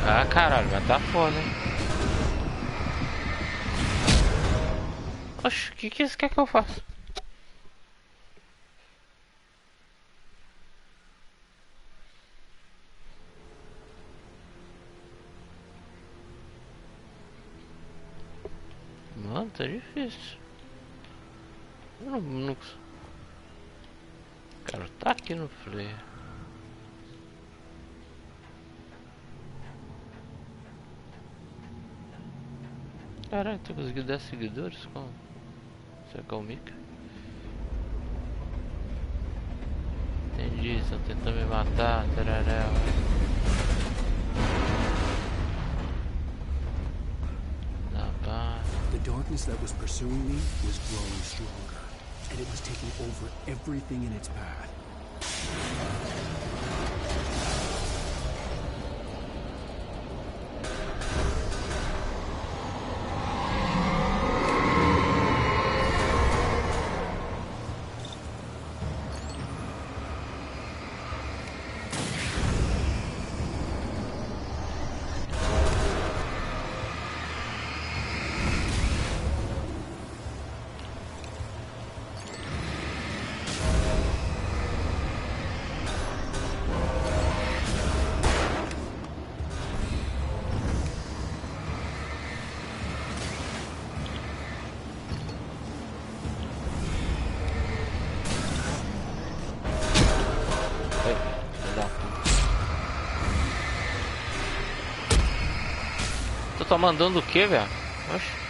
Ah, caralho, mas tá foda, hein? Oxe, o que isso quer que eu faça? Mano, tá difícil. Eu não... Cara, tá aqui no flare. Caralho, tu conseguiu 10 seguidores? Como? Será que é o Mika? Entendi, estão tentando me matar, tarará. The darkness that was pursuing me was growing stronger, and it was taking over everything in its path. Tu tá mandando o que, velho? Oxe.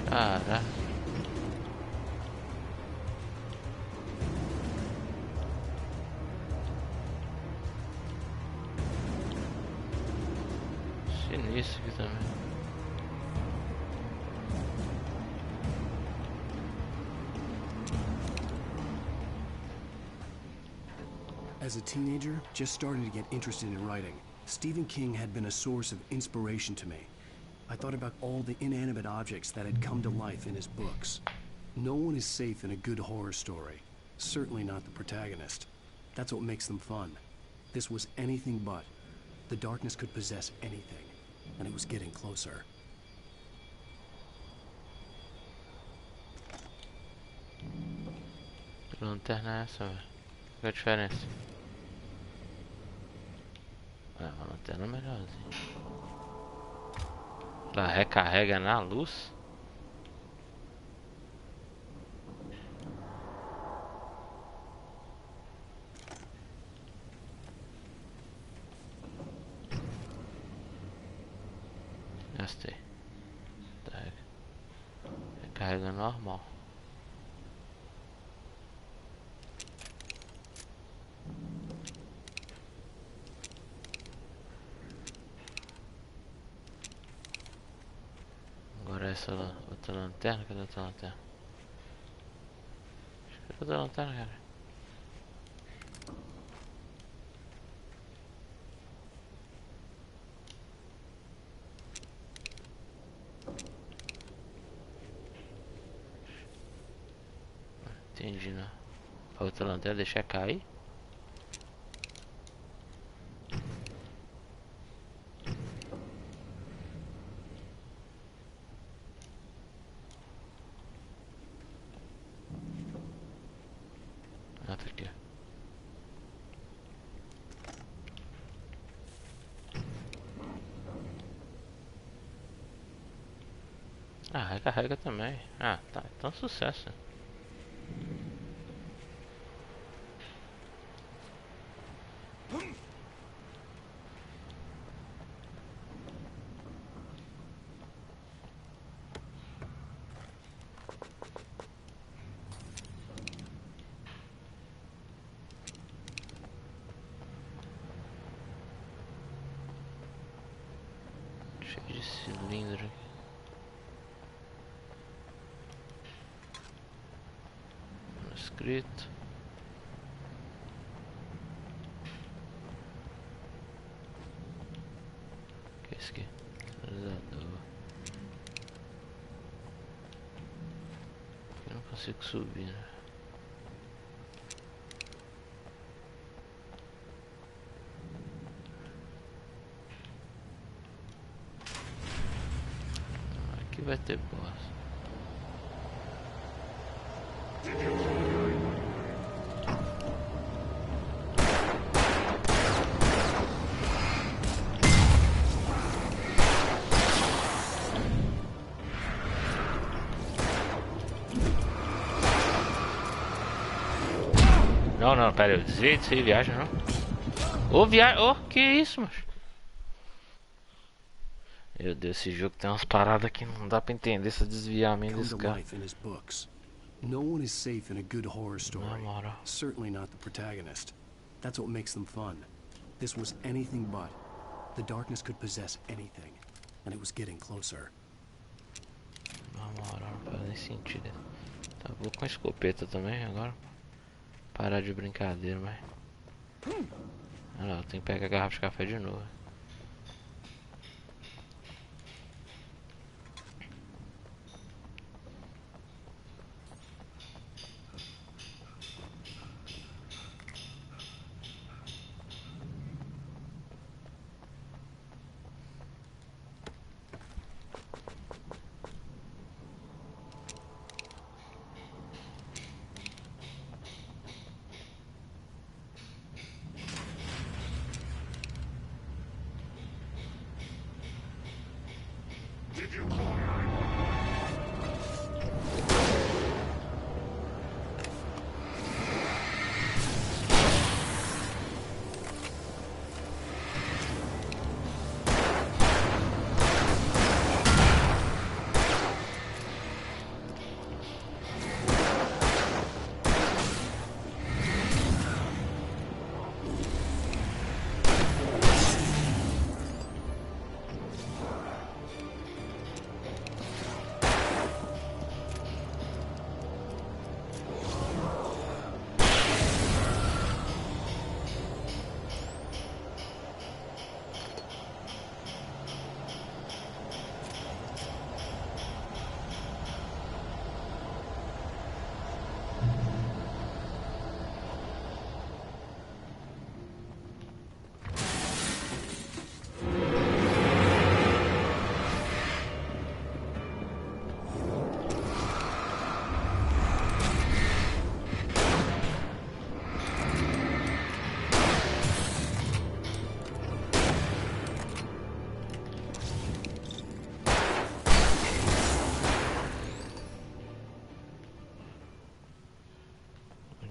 Caraca. Sinistro aqui também. As a teenager, just starting to get interested in writing, Stephen King had been a source of inspiration to me. I thought about all the inanimate objects that had come to life in his books. No one is safe in a good horror story. Certainly not the protagonist. That's what makes them fun. This was anything but. The darkness could possess anything, and it was getting closer. Que lanterna é essa, velho? Qual é a diferença? É, uma lanterna melhorzinha. Ela recarrega na luz? Gastei. Recarrega normal. Agora essa outra lanterna, cadê a outra lanterna? Acho que é outra lanterna, cara. Entendi, né? A outra lanterna deixa cair. Ah, tá aqui. Ah, recarrega também. Ah, tá. Então sucesso. Cheio de cilindro aqui. Manuscrito. O que é isso aqui? Sinalizador. Eu não consigo subir, né? Aqui vai ter boss. Não, não, pera, eu desviei disso aí, viagem não. Ô, viagem, ô, que isso, macho? Meu Deus, esse jogo tem umas paradas que não dá pra entender esse desviamento desse cara. No one is safe in a good horror story. Certainly not the protagonist. That's what makes them fun. This was anything but. The darkness could possess anything, and it was getting closer. Na moral, não faz nem sentido. Tá, vou com a escopeta também agora. Parar de brincadeira, mas... Ah não, tem que pegar a garrafa de café de novo.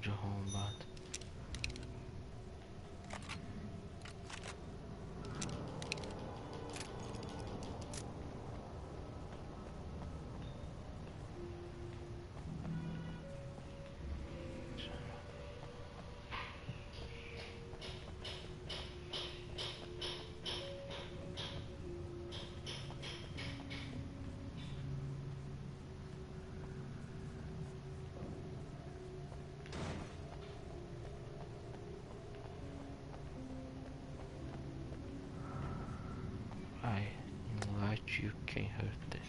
de arrombado. You can hurt them.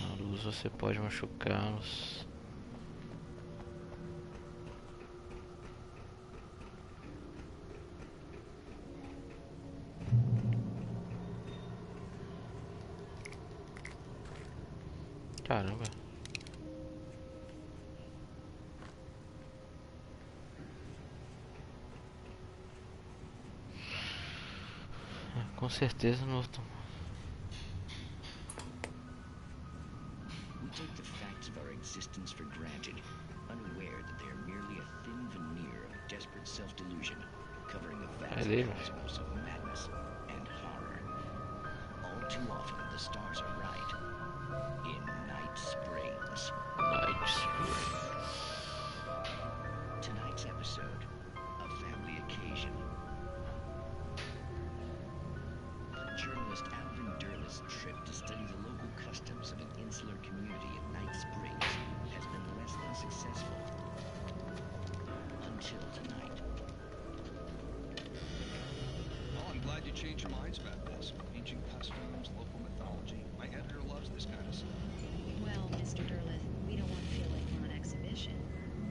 Na luz você pode machucá-los. Caramba. Com certeza não. We take the facts of our existence for granted, unaware that they are merely a thin veneer of desperate self-delusion, covering the vast cosmos of madness and horror. All too often, the stars are right. In Night Springs. Night Springs. Tonight's episode, a family occasion. Journalist Alan Wake trip to study the local customs of an insular community in Night Springs has been less than successful. Until tonight. Oh, I'm glad you changed your minds about this. Ancient customs, local mythology. My editor loves this kind of stuff. Well, Mr. Derleth, we don't want to feel like we're on exhibition,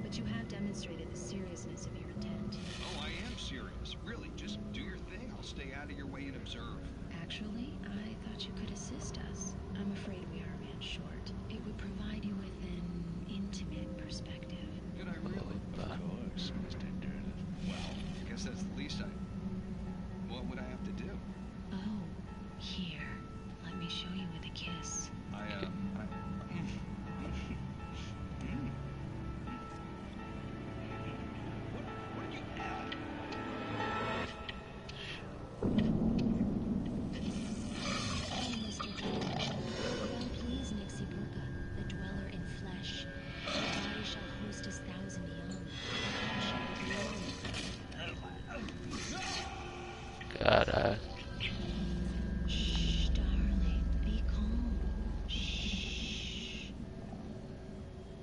but you have demonstrated the seriousness of your intent. Oh, I am serious. Really, just do your thing. I'll stay out of your way and observe. Actually, I thought you could assist us. I'm afraid we are a man short. It would provide you with an intimate perspective. Did I really? Of course, Mr. Derleth. Well, I guess that's the least I... What would I have to do? Oh, here. Let me show you with a kiss. Caralho. Shh, darling. Be calm. Shh.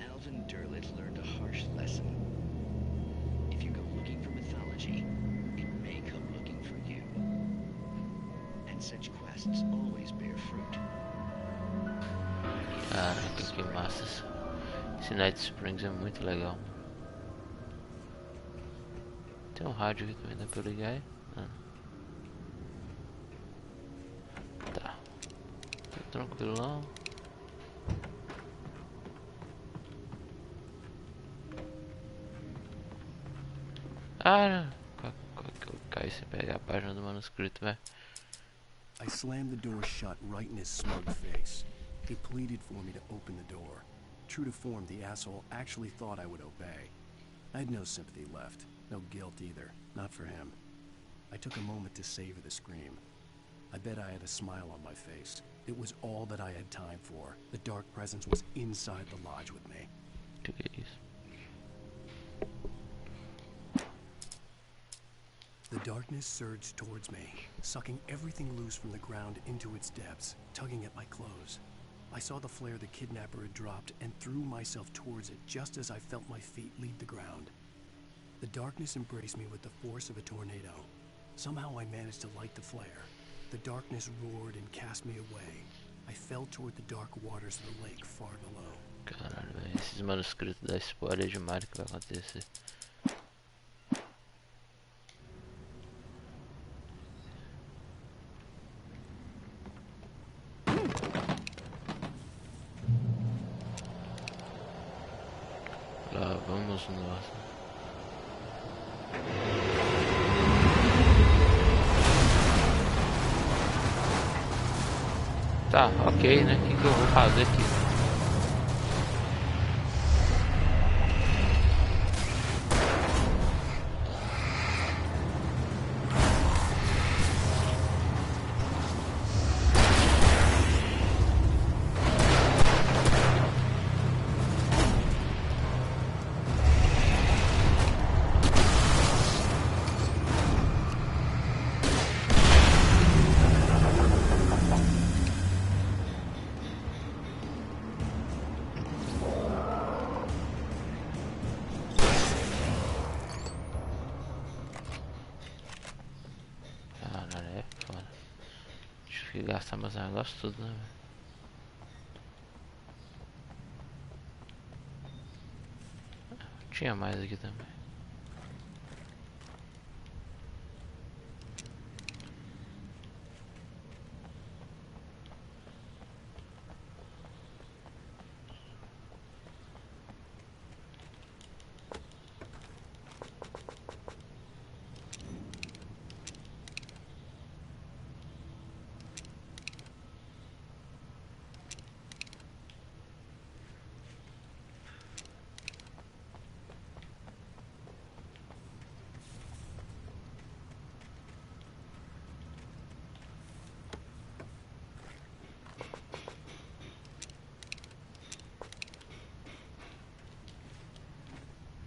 Alvin Derleth learned a harsh lesson. If you go looking for mythology, it may come looking for you. And such quests always bear fruit. Caraca, que massa. Esse Night Springs é muito legal. Tem um rádio aqui também, dá pra eu ligar aí? Tá. Tá tranquilão. Ah, eu caí sem pegar a página do manuscrito, velho. I slammed the door shut right in his smug face. He pleaded for me to open the door. True to form, the asshole actually thought I would obey. I had no sympathy left, no guilt either, not for him. I took a moment to savor the scream. I bet I had a smile on my face. It was all that I had time for. The dark presence was inside the lodge with me. The darkness surged towards me, sucking everything loose from the ground into its depths, tugging at my clothes. I saw the flare the kidnapper had dropped and threw myself towards it just as I felt my feet leave the ground. The darkness embraced me with the force of a tornado. Somehow I managed to light the flare. The darkness roared and cast me away. I fell toward the dark waters of the lake far below. Caralho, velho, esses manuscritos da spoiler demais que vai acontecer. Lá vamos nós. Tá, ok, né? O que eu vou fazer aqui? que gastar meus negócios tudo, né, velho? Tinha mais aqui também.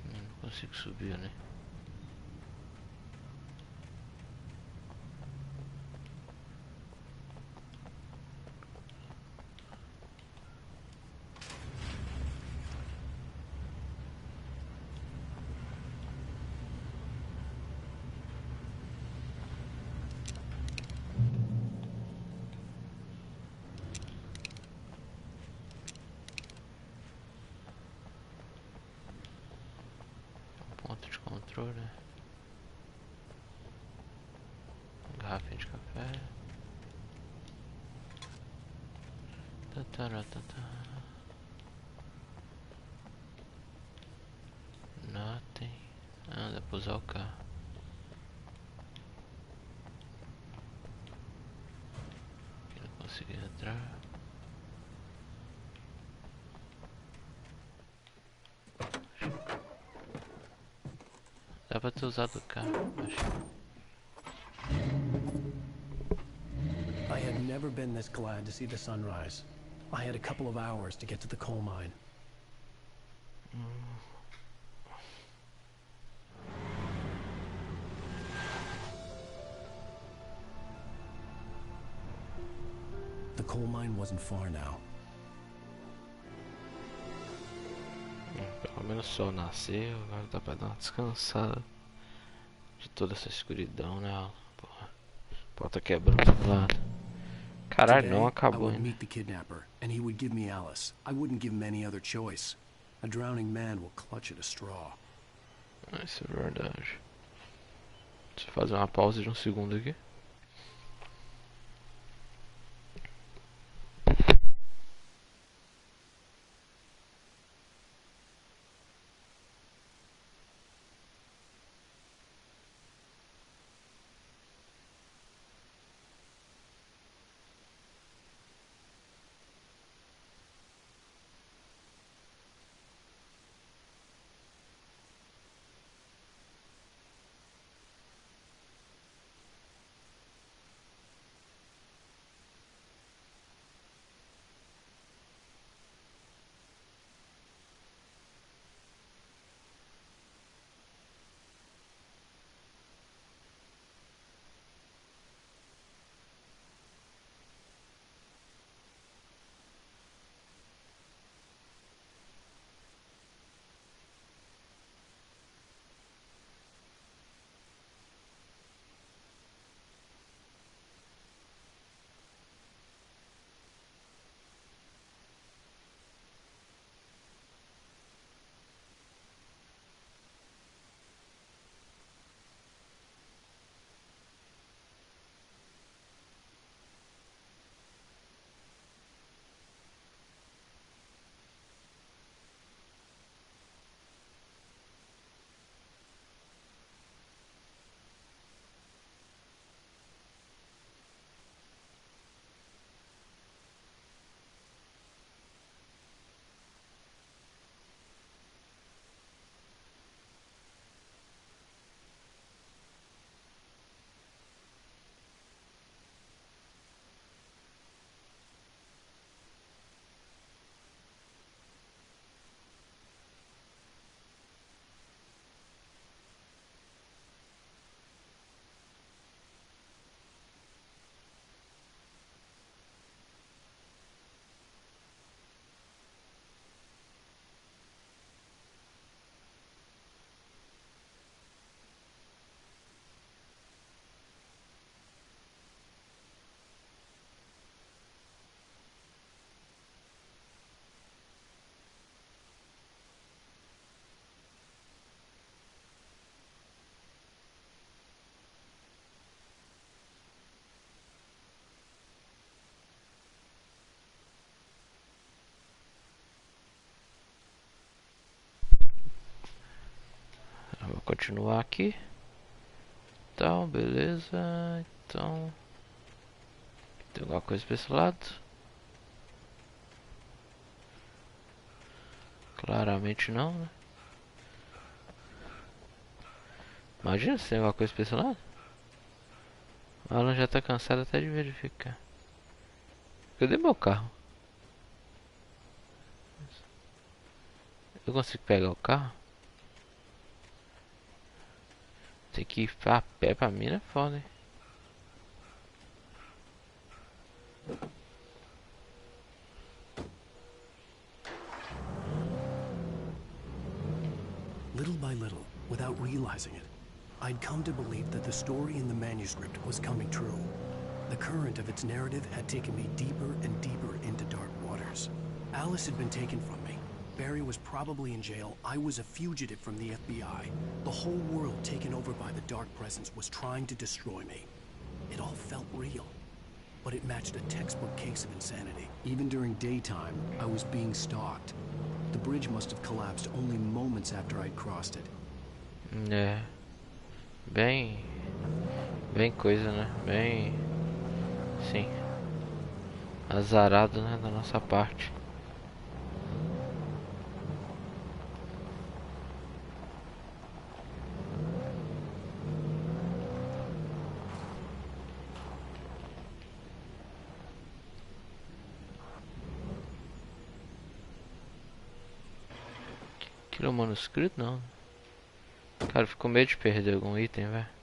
Não consigo subir, né? Ponto de controle. Garrafinha de café. Notem. Ah, dá pra usar o carro. Aqui não consegui entrar. Dá pra ter usado o carro, acho. I had never been this glad to see the sunrise. I had a couple of hours to get to the coal mine. The coal mine wasn't far now. Pelo menos o sol nasceu, agora dá pra dar uma descansada de toda essa escuridão, né? Porra, porta quebrando do lado. Caralho, não acabou ainda. Meet the kidnapper, and he would give me Alice. I wouldn't give him any other choice. A drowning man will clutch at a straw. Isso é verdade. Deixa eu fazer uma pausa de um segundo aqui. continuar aqui. Então, beleza. Então, tem alguma coisa pra esse lado? Claramente não, né? Imagina se tem alguma coisa pra esse lado. O Alan já tá cansado até de verificar. Cadê meu carro? Eu consigo pegar o carro? Tem que ir a pé pra mim, é foda, hein? Little by little, without realizing it, I'd come to believe that the story in the manuscript was coming true. The current of its narrative had taken me deeper and deeper into dark waters. Alice had been taken from me. Barry was probably in jail. I was a fugitive from the FBI. The whole world taken over by the dark presence was trying to destroy me. It all felt real. But it matched a textbook case of insanity. Even during daytime, I was being stalked. The bridge must have collapsed only moments after I'd crossed it. É. Bem coisa, né? Bem... Sim. Azarado, né? Da nossa parte. Aquilo é um manuscrito? Não. Cara, eu fico com medo de perder algum item, velho.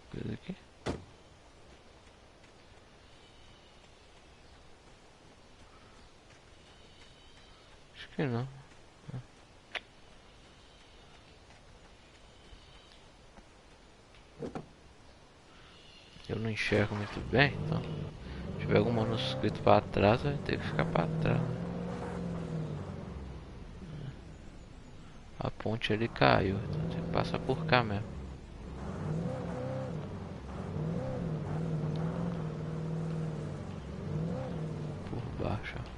Coisa aqui. Acho que não. Eu não enxergo muito bem, então se tiver algum manuscrito para trás, vai ter que ficar para trás. A ponte ali caiu, então tem que passar por cá mesmo. Por baixo, ó.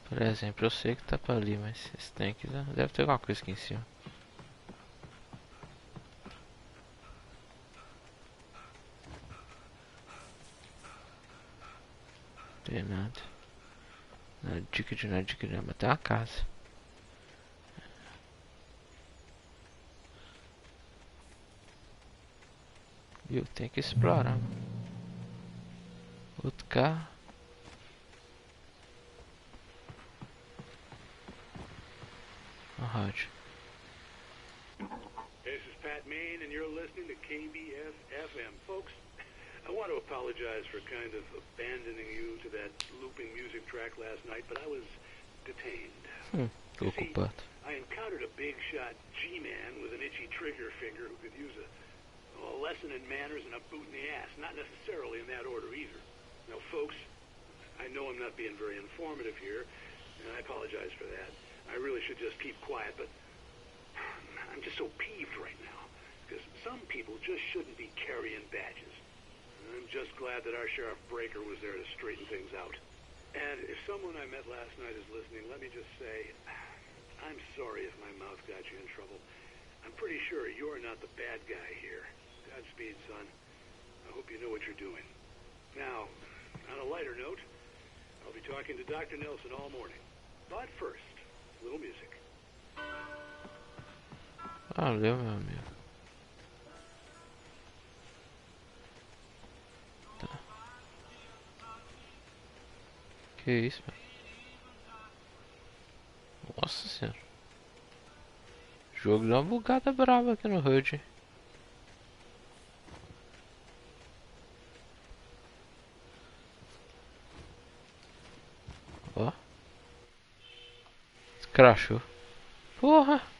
Por exemplo, eu sei que tá pra ali, mas esse tanque deve ter alguma coisa aqui em cima. Não tem nada. Nada de nada, mas tem uma casa. E eu tenho que explorar. Outro carro. Rádio. This is Pat Main, and you're listening to KBS FM. Folks, I want to apologize for kind of abandoning you to that looping music track last night, but I was detained. Tô ocupado. I encountered a big shot G-man with an itchy trigger finger who could use a lesson in manners and a boot in the ass. Not necessarily in that order either. Now, folks, I know I'm not being very informative here, and I apologize for that. I really should just keep quiet, but I'm just so peeved right now, because some people just shouldn't be carrying badges. I'm just glad that our Sheriff Breaker was there to straighten things out. And if someone I met last night is listening, let me just say, I'm sorry if my mouth got you in trouble. I'm pretty sure you're not the bad guy here. Godspeed, son. I hope you know what you're doing. Now, on a lighter note, I'll be talking to Dr. Nelson all morning. But first, a little music. Valeu, meu amigo. Tá. Que isso, mano? Nossa senhora. O jogo deu uma bugada brava aqui no HUD. Ó. Crashou. Porra.